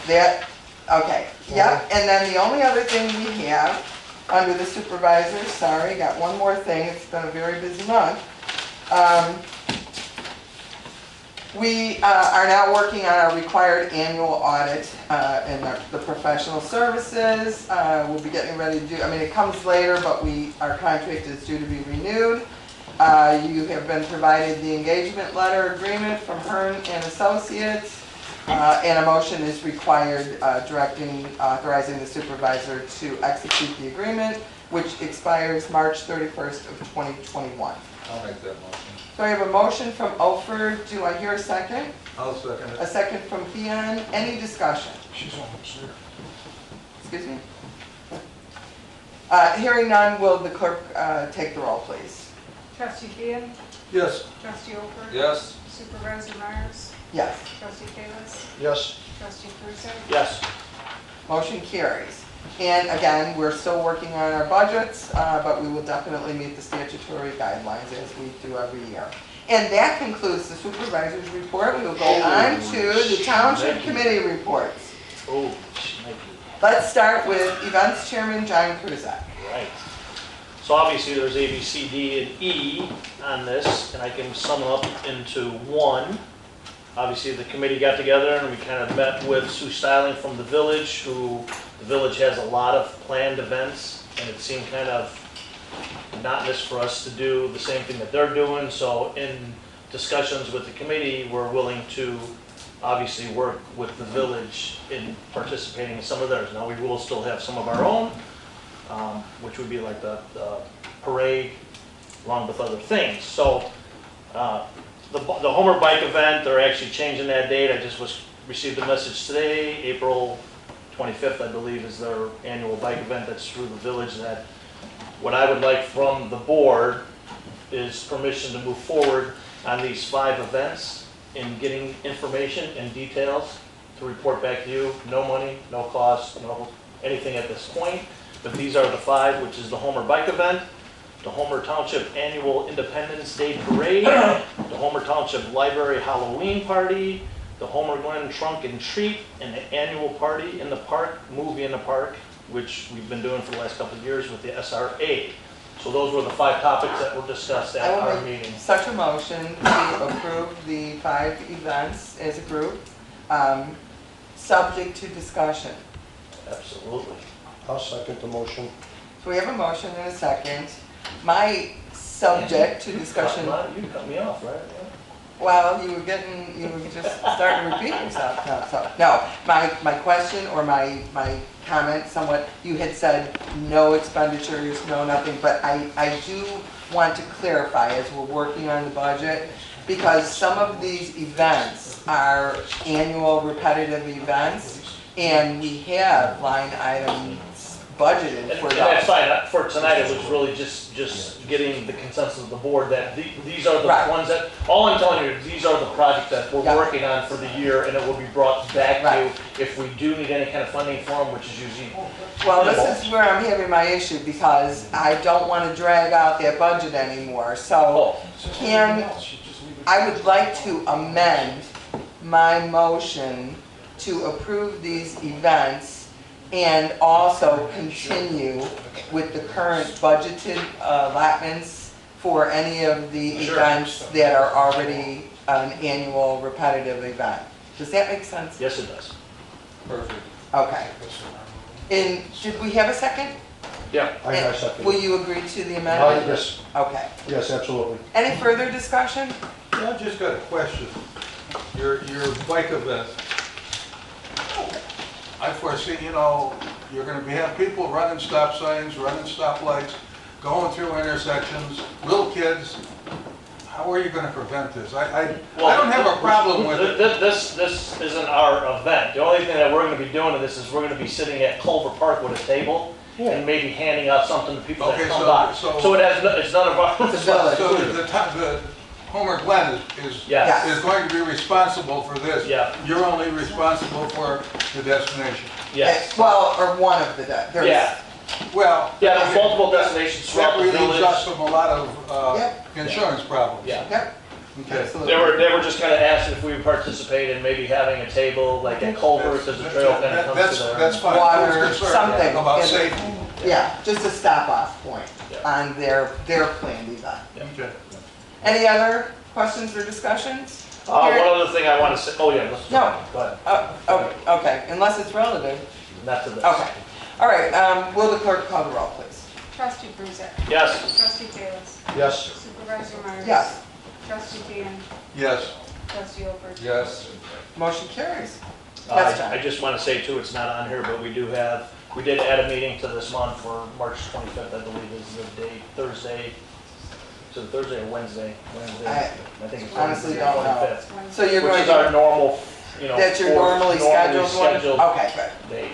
That, okay, yeah, and then the only other thing we have under the supervisors, sorry, got one more thing, it's been a very busy month. We are now working on our required annual audit in the professional services. We'll be getting ready to do, it comes later, but our contract is due to be renewed. You have been provided the engagement letter agreement from Hearn and Associates. And a motion is required authorizing the supervisor to execute the agreement, which expires March 31st of 2021.
I'll make that motion.
So I have a motion from Ofer. Do I hear a second?
I'll second it.
A second from Theon. Any discussion?
She's almost there.
Excuse me? Hearing none, will the clerk take the roll, please?
Trustee Theon?
Yes.
Trustee Oker?
Yes.
Supervisor Myers?
Yes.
Trustee Kalis?
Yes.
Trustee Kruse?
Yes.
Motion carries. And again, we're still working on our budgets, but we will definitely meet the statutory guidelines as we do every year. And that concludes the supervisor's report. We will go on to the township committee reports.
Oh,
Let's start with events chairman John Kruzak.
right. So obviously there's A, B, C, D, and E on this, and I can sum it up into one. Obviously, the committee got together and we kind of met with Sue Styling from the village, who the village has a lot of planned events, and it seemed kind of monotonous for us to do the same thing that they're doing. So in discussions with the committee, we're willing to obviously work with the village in participating in some of theirs. Now, we will still have some of our own, which would be like the parade, along with other things. So the Homer Bike event, they're actually changing that date. I just received a message today, April 25th, I believe, is their annual bike event that's through the village. That what I would like from the board is permission to move forward on these 5 events and getting information and details to report back to you. No money, no cost, no anything at this point. But these are the 5, which is the Homer Bike event, the Homer Township Annual Independence Day Parade, the Homer Township Library Halloween Party, the Homer Glen Trunk and Treat, and the annual party in the park, movie in the park, which we've been doing for the last couple of years with the SRA. So those were the 5 topics that were discussed at
I
our
will make
meeting.
such a motion to approve the 5 events as a group, subject to discussion.
Absolutely.
I'll second the motion.
So we have a motion and a second. My subject to discussion,
You cut me off, right?
well, you were just starting to repeat yourself. No, my question or my comment somewhat, you had said no expenditures, no nothing, but I do want to clarify as we're working on the budget, because some of these events are annual repetitive events, and we have line items budgeted
And
for
that's
those.
fine. For tonight, it was really just getting the consensus of the board that these are the
Right.
ones that, all I'm telling you, these are the projects that we're
Yeah.
working on for the year, and it will be brought back to
Right.
you if we do need any kind of funding for them, which is usually.
Well, this is where I'm having my issue, because I don't want to drag out that budget anymore. So I would like to amend my motion to approve these events and also continue with the current budgeted allotments for any of the
Sure.
events that are already an annual repetitive event. Does that make sense?
Yes, it does.
Perfect.
Okay. And did we have a second?
Yeah.
I second.
Will you agree to the amendment?
Yes,
Okay.
yes, absolutely.
Any further discussion?
Yeah, I've just got a question. Your bike event. I foresee, you're gonna have people running stop signs, running stop lights, going through intersections, little kids. How are you gonna prevent this? I don't have a problem with it.
This isn't our event. The only thing that we're gonna be doing in this is we're gonna be sitting at Culver Park with a table and maybe handing out something to people that
Okay,
come by.
so-
So it's none of our
The village.
So the Homer Glen is
Yes.
going to be responsible for this.
Yeah.
You're only responsible for the destination.
Yes.
Well, or one of the, there's.
Yeah.
Well.
Yeah, there's multiple destinations throughout the
That relieves us
village.
from a lot of
Yep.
insurance problems.
Yeah.
Yep,
Okay.
absolutely.
They were just kind of asking if we would participate in maybe having a table like at Culver, because the trail kind of comes to there.
That's fine. I
Water,
was concerned
something.
about
Yeah.
safety.
Yeah, just a stop-off point
Yeah.
on their planned event.
Okay.
Any other questions or discussions?
One other thing I want to say, oh yeah, let's
No.
go ahead.
Okay, unless it's relative.
Not to this.
Okay. All right, will the clerk call the roll, please?
Trustee Bruzak.
Yes.
Trustee Bayless.
Yes.
Supervisor Myers.
Yes.
Trustee Dan.
Yes.
Trustee Alford.
Yes.
Motion carries. Yes, John.
I just want to say too, it's not on here, but we did add a meeting to this month for March 25th, I believe is the date, Thursday. So Thursday or Wednesday?
I
think it's
honestly
Wednesday,
don't know.
25th.
So you're
Which
going
is our
to,
normal,
that's your normally scheduled one? Okay, good.
date.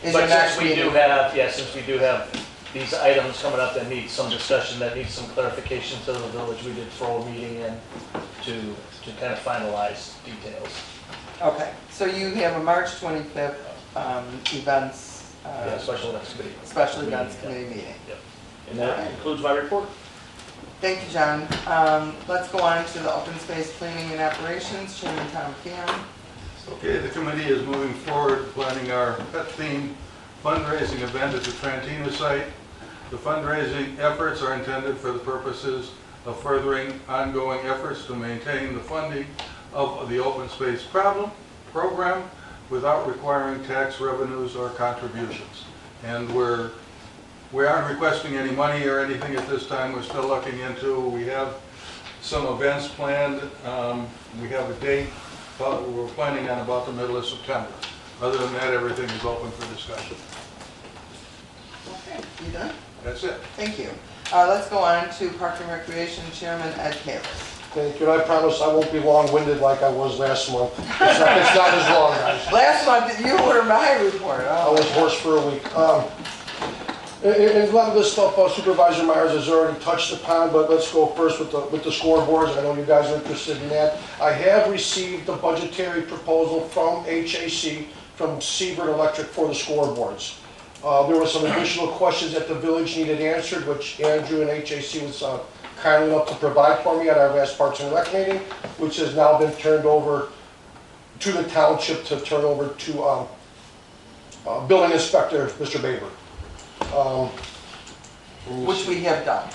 Is your
But
next
since we
meeting?
since we do have these items coming up that need some discussion, that needs some clarification to the village, we did throw a meeting in to kind of finalize details.
Okay, so you have a March 25th events,
Yeah, special events committee.
special events committee meeting.
Yep. And that concludes my report.
Thank you, John. Let's go on to the open space planning and operations, Chairman Tom Cam.
Okay, the committee is moving forward, planning our pet-themed fundraising event at the Trantina site. The fundraising efforts are intended for the purposes of furthering ongoing efforts to maintain the funding of the open space program without requiring tax revenues or contributions. And we aren't requesting any money or anything at this time. We're still looking into, we have some events planned. We have a date, but we're planning on about the middle of September. Other than that, everything is open for discussion.
Okay. You done?
That's it.
Thank you. Let's go on to Park and Recreation Chairman Ed Kalis.
Thank you, and I promise I won't be long-winded like I was last month. It's not as long, guys.
Last month, you were my report.
I was hoarse for a week. And a lot of this stuff Supervisor Myers has already touched upon, but let's go first with the scoreboards. I know you guys are interested in that. I have received a budgetary proposal from HAC, from Seabird Electric for the scoreboards. There were some additional questions that the village needed answered, which Andrew and HAC was kind enough to provide for me at our last Parks and Rec meeting, which has now been turned over to the township to turn over to building inspector, Mr. Baber.
Which we have done.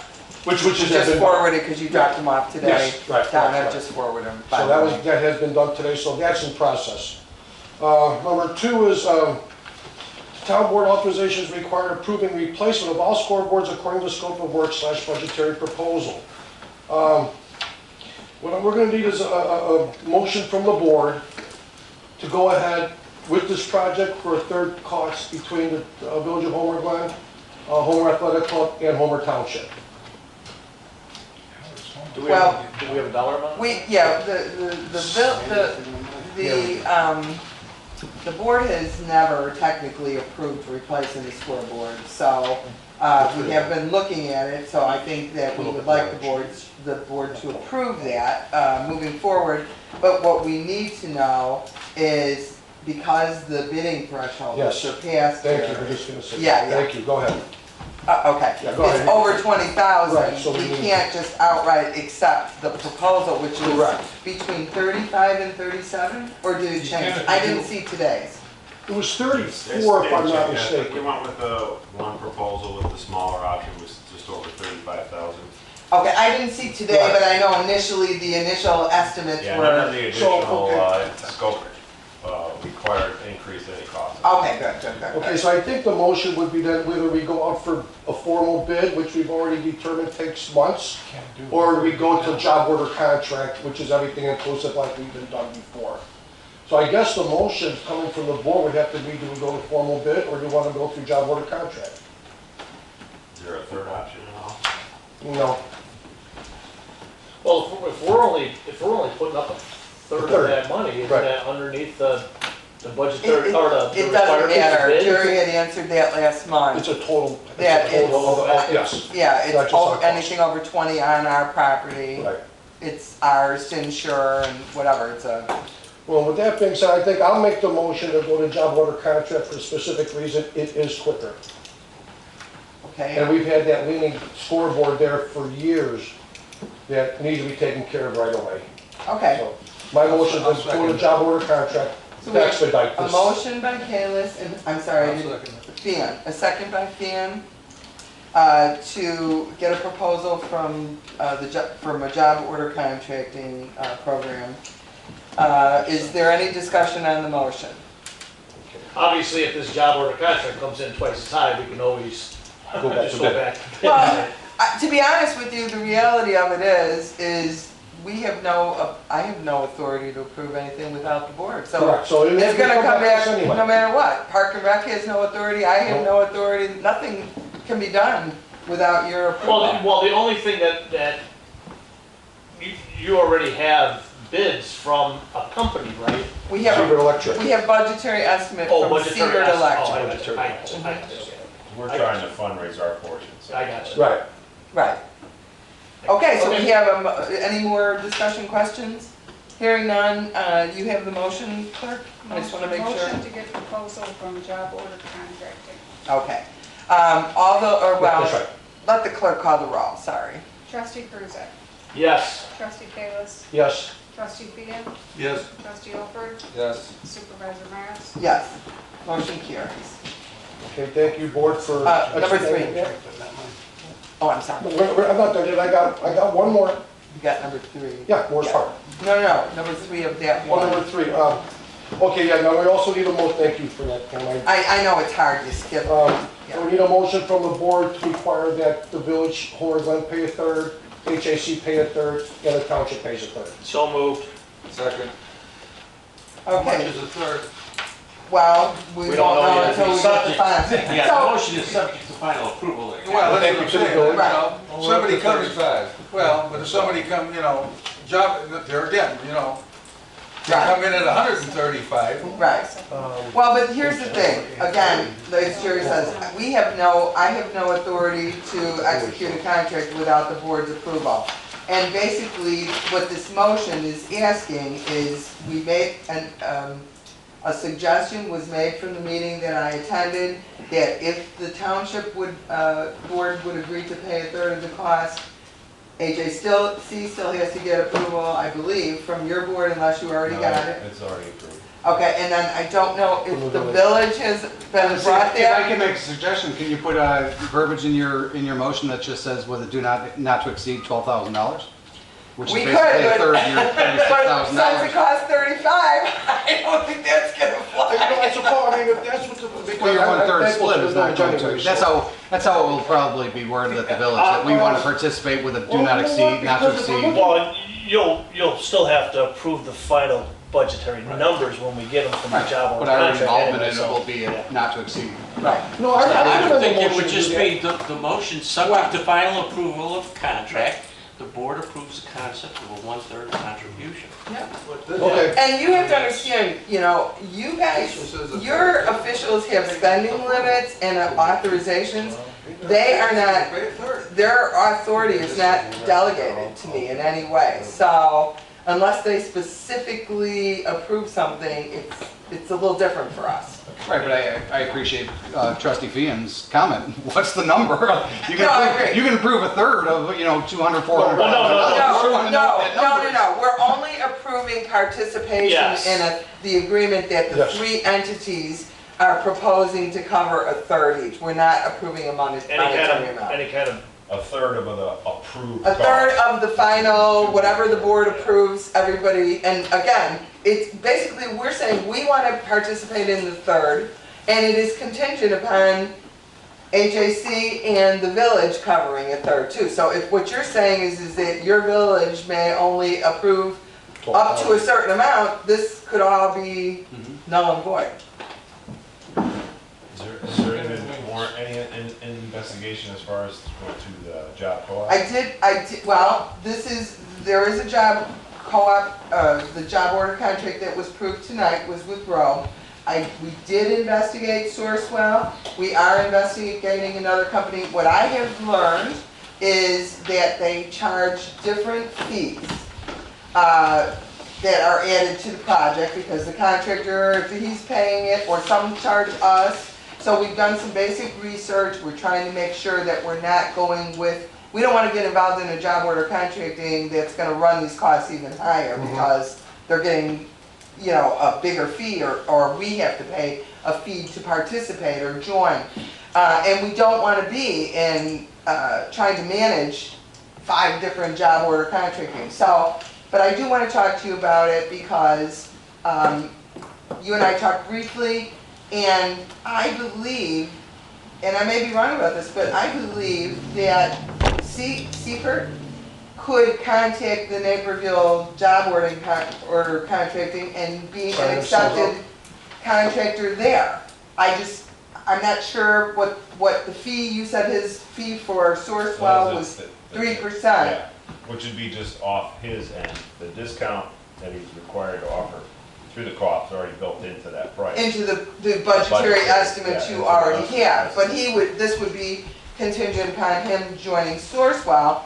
Which is
just forwarded because you dropped them off today.
Yes, right.
Donna just forwarded them.
So that has been done today, so that's in process. Number two is town board authorizations require approving replacement of all scoreboards according to scope of work / budgetary proposal. What we're going to need is a motion from the board to go ahead with this project for a third cost between the Village of Homer Glen, Homer Athletic Club, and Homer Township.
Do we have a dollar amount?
The board has never technically approved replacing the scoreboard, so we have been looking at it, so I think that we would like the board to approve that moving forward. But what we need to know is, because the bidding threshold is surpassed here.
Thank you, we're just going to say.
Yeah.
Thank you, go ahead.
Okay,
Yeah, go ahead.
it's over 20,000,
Right, so
we can't just outright accept the proposal, which is
Correct.
between 35 and 37, or did it change? I didn't see today's.
It was 34, if I'm not mistaken.
We went with the one proposal with the smaller option was just over 35,000.
Okay, I didn't see today,
Right.
but I know initially, the initial estimates
Yeah,
were.
none of the additional
okay.
scope required increase any cost.
Okay, good.
Okay, so I think the motion would be that whether we go out for a formal bid, which we've already determined takes months, or we go to job order contract, which is everything inclusive like we've been done before. So I guess the motion coming from the board would have to be, do we go to formal bid, or do we want to go through job order contract?
Is there a third option at all?
No.
Well, if we're only putting up a third of that money, isn't
Right.
that underneath the budgetary, or the
It doesn't
requirements of
matter,
bid?
Jerry had answered that last month.
It's a total,
Yeah,
it's a total of, yes.
Yeah,
Not
it's
just our cost.
anything over 20 on our property.
Right.
It's ours to insure and whatever, it's a.
Well, with that being said, I think I'll make the motion to go to job order contract for a specific reason. It is quicker.
Okay.
And we've had that leaning scoreboard there for years that needs to be taken care of right away.
Okay.
So my motion is to go to job order contract,
So
to
we have
expedite
a
this.
motion by Kalis, and, I'm sorry,
I'll second it.
Fian, a second by Fian, to get a proposal from, from a job order contracting, program. Is there any discussion on the motion?
Obviously, if this job order contract comes in twice as high, we can always
Go back
just
to
go
bid.
back to bid.
Well, to be honest with you, the reality of it is we have I have no authority to approve anything without the board. So
Correct. So it
it's
has to
gonna come
to us
back
anyway.
no matter what. Park and Rec has no authority, I have no authority, nothing can be done without your approval.
Well, the only thing that you already have bids from a company, right?
We have,
Seabird Electric.
we have budgetary estimate
Oh,
from
budgetary
Seabird
estimate.
Electric.
We're trying to fundraise our portion. So.
I got you.
Right.
Right. Okay, so we
Okay.
have, any more discussion questions? Hearing none, you have the motion, clerk? I just wanna make sure.
Motion to get proposal from job order contracting.
Okay. Or
That's right.
let the clerk call the roll, sorry.
Trustee Kruzak.
Yes.
Trustee Kalis.
Yes.
Trustee Fian.
Yes.
Trustee Alford.
Yes.
Supervisor Myers.
Yes, motion carries.
Okay, thank you, board, for.
Number
explaining
three.
that.
Oh, I'm sorry.
I'm not done yet. I got one more.
You got number 3.
Yeah, Moore's Park.
No, number 3 of that
One,
one.
number 3. Okay, yeah, now we also need a thank you for that, Ken.
I know it's hard to skip.
So we need a motion from the board to require that the village, Homer Glen, pay a third, HAC pay a third, and the township pays a third.
So moved.
Second. How much
Okay,
is a third?
well, we
We
won't
don't know
know
yet.
until we get the
Subject-
final.
Yeah, the
So,
motion is subject to final approval.
Well, that's what I'm saying, you
Right.
know, somebody comes, well, but if somebody come, you know, job, there again, you know, they
Right.
come in at 135.
right. Well, but here's the thing, again, as Jerry says, I have no authority to execute a contract without the board's approval. And basically, what this motion is asking is, we made a suggestion was made from the meeting that I attended, that if the township board would agree to pay a third of the cost, AJC still has to get approval, I believe, from your board unless you already got it.
It's already approved.
Okay, and then I don't know if the village has been brought
If I
there.
can make a suggestion, can you put verbiage in your motion that just says with a do not to exceed $12,000? Which is
We could,
basically a
but,
third of your
but since
$36,000.
it costs 35, I don't think that's gonna fly.
I suppose, I mean, if that's what the.
Well, your one-third
that's what
split
the
is not going
village
to,
anyway,
that's how it will probably be worded at the village, that we want to participate with a do not exceed, not to exceed.
Well, you'll still have to approve the final budgetary numbers when we get them from the job order
But our
contract
involvement
anyway,
in it
so-
will be a not to exceed.
Right.
No,
I
I
would think it
motion
would
to
just
do
be the motion, subject to final approval of the contract, the board approves the concept of a one-third contribution.
Okay.
And you have to understand, you know, you guys, your officials have spending limits and authorizations. They are not, their authority is not delegated to me in any way. So unless they specifically approve something, it's a little different for us.
Right, but I appreciate trustee Fian's comment. What's the number? You
No, I agree.
can approve a third of, $200, $400.
No. We're only approving participation
Yes.
in the agreement that the
Yes.
three entities are proposing to cover a third each. We're not approving a monetary amount.
Any kind of,
A third of the approved
A third
cost.
of the final, whatever the board approves, everybody, and again, it's basically, we're saying we want to participate in the third, and it is contingent upon HAC and the village covering a third too. So if what you're saying is that your village may only approve up to a certain amount, this could all be null and void.
Is there even more, any investigation as far as going to the job co-op?
I did, well, there is a job co-op, the job order contract that was approved tonight was with Rome. We did investigate Sourcewell. We are investigating another company. What I have learned is that they charge different fees that are added to the project because the contractor, if he's paying it, or some charge us. So we've done some basic research. We're trying to make sure that we're not going with, we don't want to get involved in a job order contracting that's going to run these costs even higher because they're getting, a bigger fee or we have to pay a fee to participate or join. And we don't want to be in trying to manage 5 different job order contracting. So, but I do want to talk to you about it because you and I talked briefly. And I believe, and I may be wrong about this, but I believe that Seifert could contact the Naperville job order contracting and be an accepted contractor there. I'm not sure what the fee, you said his fee for Sourcewell was 3%.
Yeah, which would be just off his end. The discount that he's required to offer through the co-op is already built into that price.
Into the budgetary estimate you already have, but this would be contingent upon him joining Sourcewell.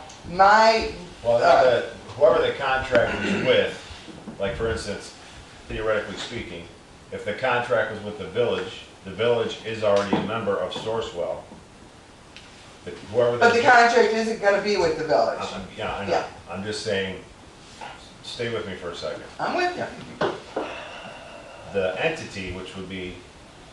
Well, whoever the contract is with, like for instance, theoretically speaking, if the contract was with the village is already a member of Sourcewell.
But the contract isn't gonna be with the village.
Yeah, I know.
Yeah.
I'm just saying, stay with me for a second.
I'm with you.
The entity, which would be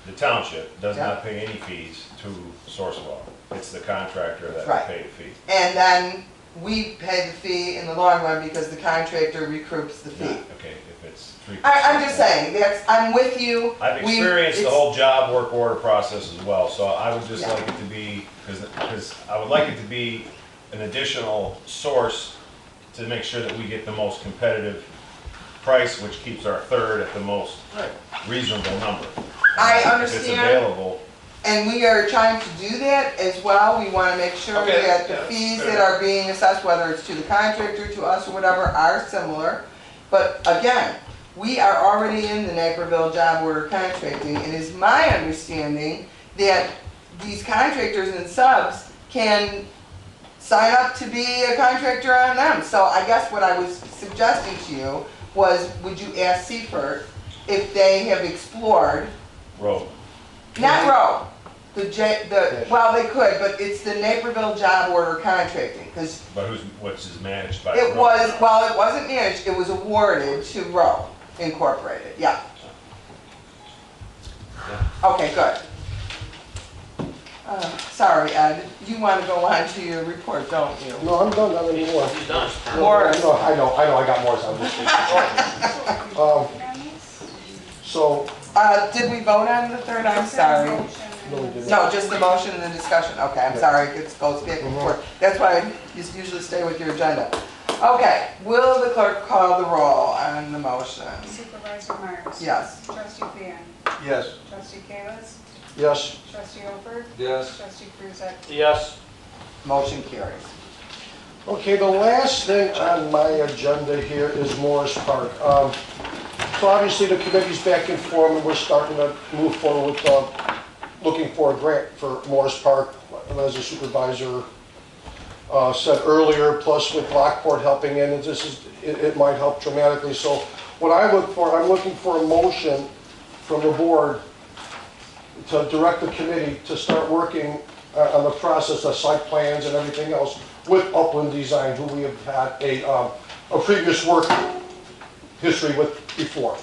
the township, does not pay any fees to Sourcewell. It's the contractor that would pay the fee.
And then we pay the fee in the long run because the contractor recoups the fee.
Okay, if it's 3%.
I'm just saying, I'm with you.
I've experienced the whole job work order process as well, so I would just like it to be, because I would like it to be an additional source to make sure that we get the most competitive price, which keeps our third at the most reasonable number.
I
If it's
understand.
available,
And we are trying to do that as well. We want to make sure
Okay,
that the
yeah,
fees
fair
that are being assessed, whether it's to the contractor, to us, or whatever, are similar. But again, we are already in the Naperville job order contracting, and it's my understanding that these contractors and subs can sign up to be a contractor on them. So I guess what I was suggesting to you was, would you ask Seifert if they have explored,
road.
not row, well, they could, but it's the Naperville job order contracting, because
But which is managed by
it
road.
was, well, it wasn't managed, it was awarded to Row Incorporated, yeah. Okay, good. Sorry, Ed, you want to go on to your report, don't you?
No, I'm done, not anymore.
He's done.
Morris.
No, I know, I got more. So,
Did we vote on the third? I'm sorry.
no, we didn't.
No, just the motion and the discussion. Okay, I'm sorry, it goes back and forth. That's why you usually stay with your agenda. Okay, will the clerk call the roll on the motion?
Supervisor Myers?
Yes.
Trustee Fian?
Yes.
Trustee Kalis?
Yes.
Trustee Alford?
Yes.
Trustee Kruzak?
Yes.
Motion carries.
Okay, the last thing on my agenda here is Morris Park. So obviously the committee's back in form and we're starting to move forward with looking for a grant for Morris Park, as the supervisor said earlier, plus with Lockport helping in, and it might help dramatically. So what I look for, I'm looking for a motion from the board to direct the committee to start working on the process of site plans and everything else with Upland Design, who we have had a previous work history with before.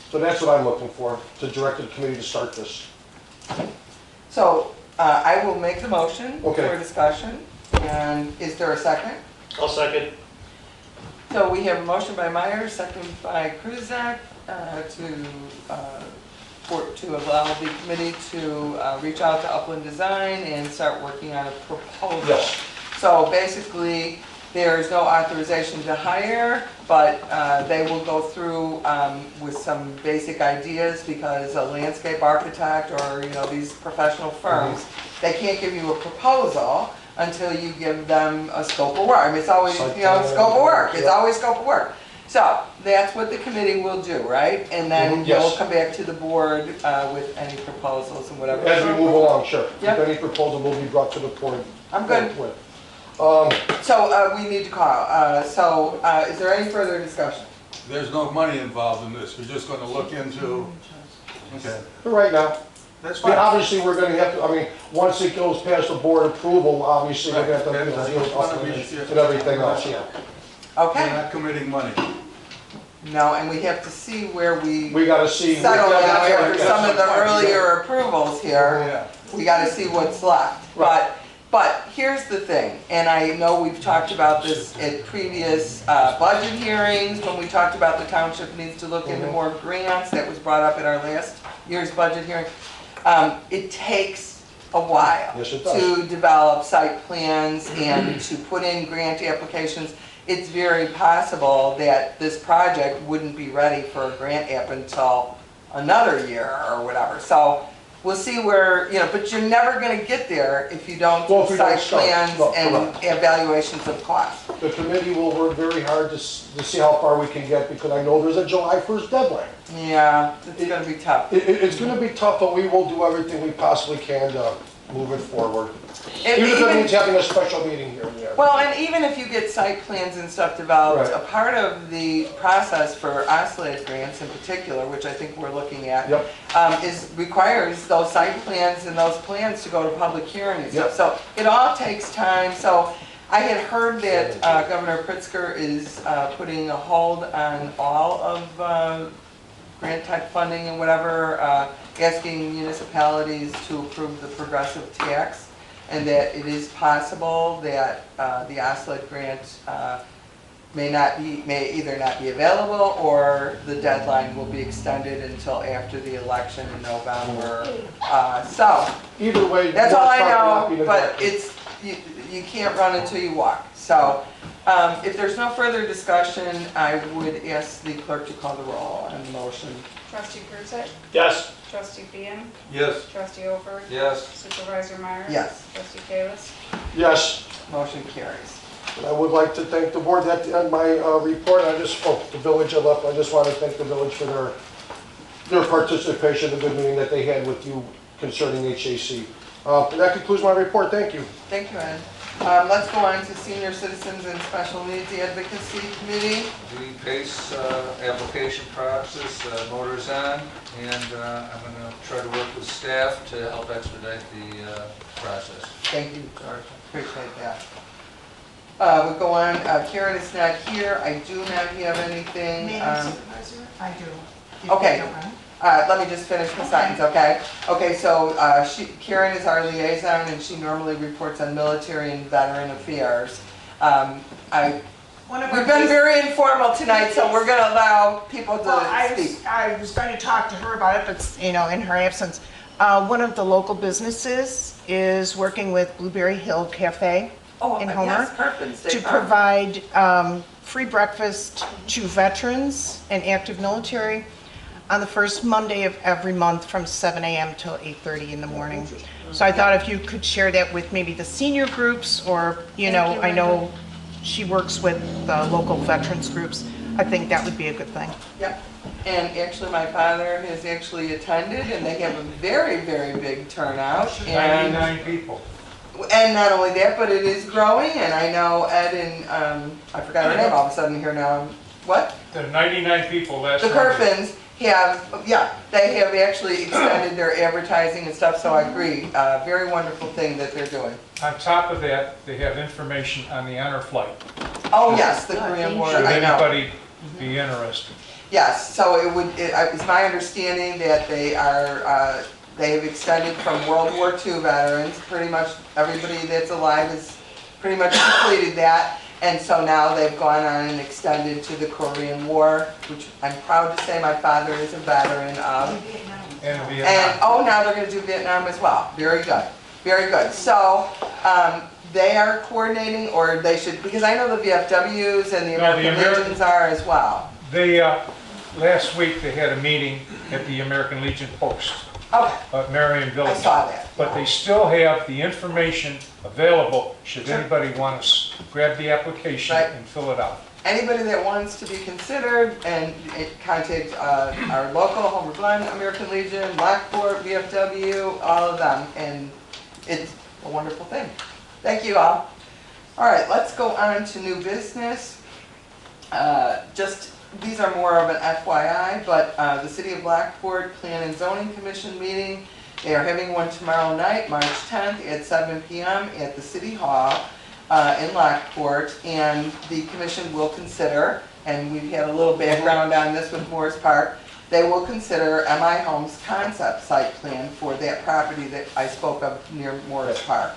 So that's what I'm looking for, to direct the committee to start this.
So I will make the motion
Okay.
for discussion. And is there a second?
I'll second.
So we have a motion by Myers, second by Kruzak, to allow the committee to reach out to Upland Design and start working on a proposal.
Yes.
So basically, there is no authorization to hire, but they will go through with some basic ideas, because a landscape architect or, these professional firms, they can't give you a proposal until you give them a scope of work. I mean, it's always, scope of work. It's always scope of work. So that's what the committee will do, right? And then
Yes.
we'll come back to the board with any proposals and whatever.
As we move along, sure.
Yep.
If any proposal will be brought to the board.
I'm good. So we need to call. Is there any further discussion?
There's no money involved in this, we're just gonna look into, okay,
Right now.
that's
I mean,
fine.
obviously, we're gonna have to, once it goes past the board approval, obviously, we're gonna have to,
Right.
deal with
Wanna
Upland
be-
and everything else, yeah.
We're
Okay.
not committing money.
No, and we have to see where we
We gotta see.
settle
we
down
gotta-
after some of the earlier approvals here.
Yeah.
We gotta see what's left. But here's the thing, and I know we've talked about this at previous budget hearings, when we talked about the township needs to look into more grants, that was brought up at our last year's budget hearing. It takes a while
Yes, it does.
to develop site plans and to put in grant applications. It's very possible that this project wouldn't be ready for a grant app until another year or whatever. So we'll see where, but you're never gonna get there if you don't
Well, if
do
we don't
site
start.
plans
No,
and
correct.
evaluations of cost.
The committee will work very hard to see how far we can get, because I know there's a July 1st deadline.
Yeah, it's gonna be tough.
It's gonna be tough, but we will do everything we possibly can to move it forward.
And
Even if it
even-
means having a special meeting here and there.
Well, and even if you get site plans and stuff developed,
Right.
a part of the process for OSLAD grants in particular, which I think we're looking at,
Yep.
requires those site plans and those plans to go to public hearing and stuff.
Yep.
So it all takes time. So I had heard that Governor Pritzker is putting a hold on all of grant type funding and whatever, asking municipalities to approve the progressive tax, and that it is possible that the OSLAD grant may either not be available, or the deadline will be extended until after the election in November. So
Either way.
that's all I
Morris Park will not be
know, but
neglected.
it's, you can't run until you walk. So If there's no further discussion, I would ask the clerk to call the roll on the motion.
Trustee Krusek?
Yes.
Trustee Fian?
Yes.
Trustee Ofer?
Yes.
Supervisor Myers?
Yes.
Trustee Kalis?
Yes.
Motion carries.
And I would like to thank the board. At the end of my report, the village I left, I just want to thank the village for their participation, the good meeting that they had with you concerning HAC. And that concludes my report. Thank you.
Thank you, Ed. Let's go on to Senior Citizens and Special Needs Advocacy Committee.
The PACE application process motors on, and I'm going to try to work with staff to help expedite the process.
Thank you, George. Appreciate that. We'll go on. Karen is not here. I do not have anything.
Supervisor? I do.
Okay. Let me just finish the sentence, okay? Okay, so Karen is our liaison, and she normally reports on military and veteran affairs. We've been very informal tonight, so we're going to allow people to speak.
I was going to talk to her about it, but, in her absence. One of the local businesses is working with Blueberry Hill Cafe in Homer to provide free breakfast to veterans and active military on the first Monday of every month from 7 a.m. till 8:30 in the morning. So I thought if you could share that with maybe the senior groups, or, I know she works with the local veterans groups. I think that would be a good thing.
Yep. And actually, my father has actually attended, and they have a very, very big turnout.
99 people.
And not only that, but it is growing, and I know Ed and, I forgot her name all of a sudden here now. What?
The 99 people last
The
Monday.
Kerfins they have actually extended their advertising and stuff, so I agree. Very wonderful thing that they're doing.
On top of that, they have information on the honor flight.
Oh, yes, the Korean War,
Should
I know.
anybody be interested.
Yes, so it's my understanding that they have extended from World War II veterans. Pretty much everybody that's alive has pretty much completed that. And so now they've gone on and extended to the Korean War, which I'm proud to say my father is a veteran of.
And Vietnam.
And, now they're going to do Vietnam as well. Very good. Very good. So they are coordinating, or they should, because I know the VFWs and the American Legions are as well.
They, last week they had a meeting at the American Legion Post. At Marion Village.
I saw that.
But they still have the information available should anybody want to grab the application and fill it out.
Anybody that wants to be considered, and contact our local Homer Glen, American Legion, Lockport, VFW, all of them, and it's a wonderful thing. Thank you all. All right, let's go on to new business. These are more of an FYI, but the City of Lockport Plan and Zoning Commission meeting, they are having one tomorrow night, March 10th at 7 p.m. at the City Hall in Lockport, and the commission will consider, and we've had a little background on this with Morris Park, they will consider MI Homes concept site plan for that property that I spoke of near Morris Park.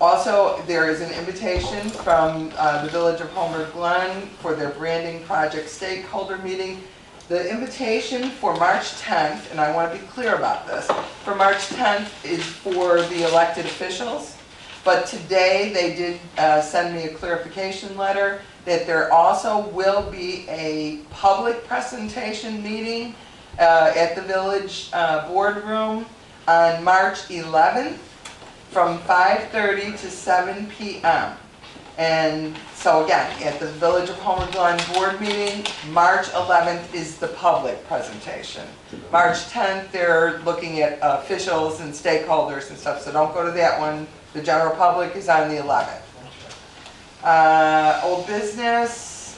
Also, there is an invitation from the Village of Homer Glen for their branding project stakeholder meeting. The invitation for March 10th, and I want to be clear about this, for March 10th is for the elected officials, but today they did send me a clarification letter that there also will be a public presentation meeting at the village boardroom on March 11th. From 5:30 to 7 p.m. And so again, at the Village of Homer Glen board meeting, March 11th is the public presentation. March 10th, they're looking at officials and stakeholders and stuff, so don't go to that one. The general public is on the 11th. Old business,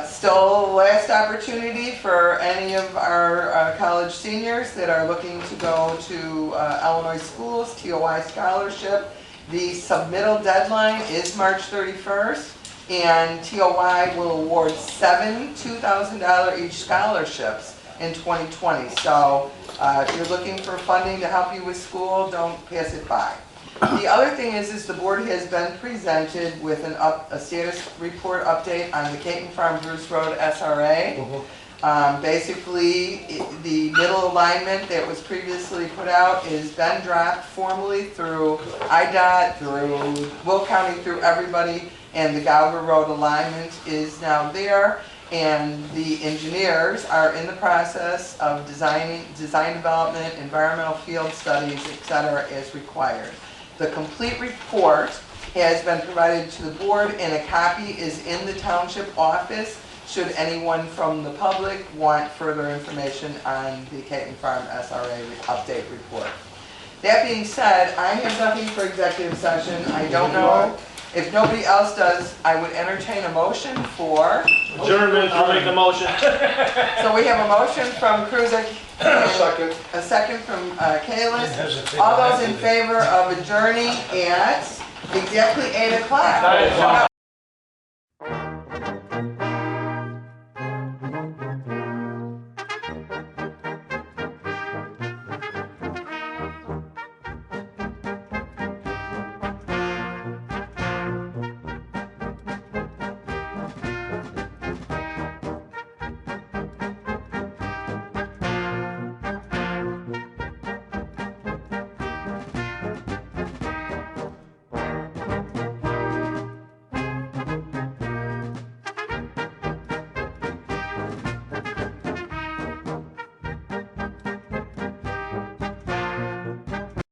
still last opportunity for any of our college seniors that are looking to go to Illinois schools, TOI scholarship. The submittal deadline is March 31st, and TOI will award 7 $2,000 each scholarships in 2020. So if you're looking for funding to help you with school, don't pass it by. The other thing is the board has been presented with a status report update on the Caton Farm Bruce Road SRA. Basically, the middle alignment that was previously put out has been dropped formally through IDOT, through Will County, through everybody, and the Gauger Road alignment is now there. And the engineers are in the process of design development, environmental field studies, et cetera, as required. The complete report has been provided to the board, and a copy is in the township office should anyone from the public want further information on the Caton Farm SRA update report. That being said, I have nothing for executive session. I don't know. If nobody else does, I would entertain a motion for...
Adjournment, I'll make the motion.
So we have a motion from Kruzik,
Second.
a second from Kalis. All those in favor of adjourning at exactly 8 o'clock?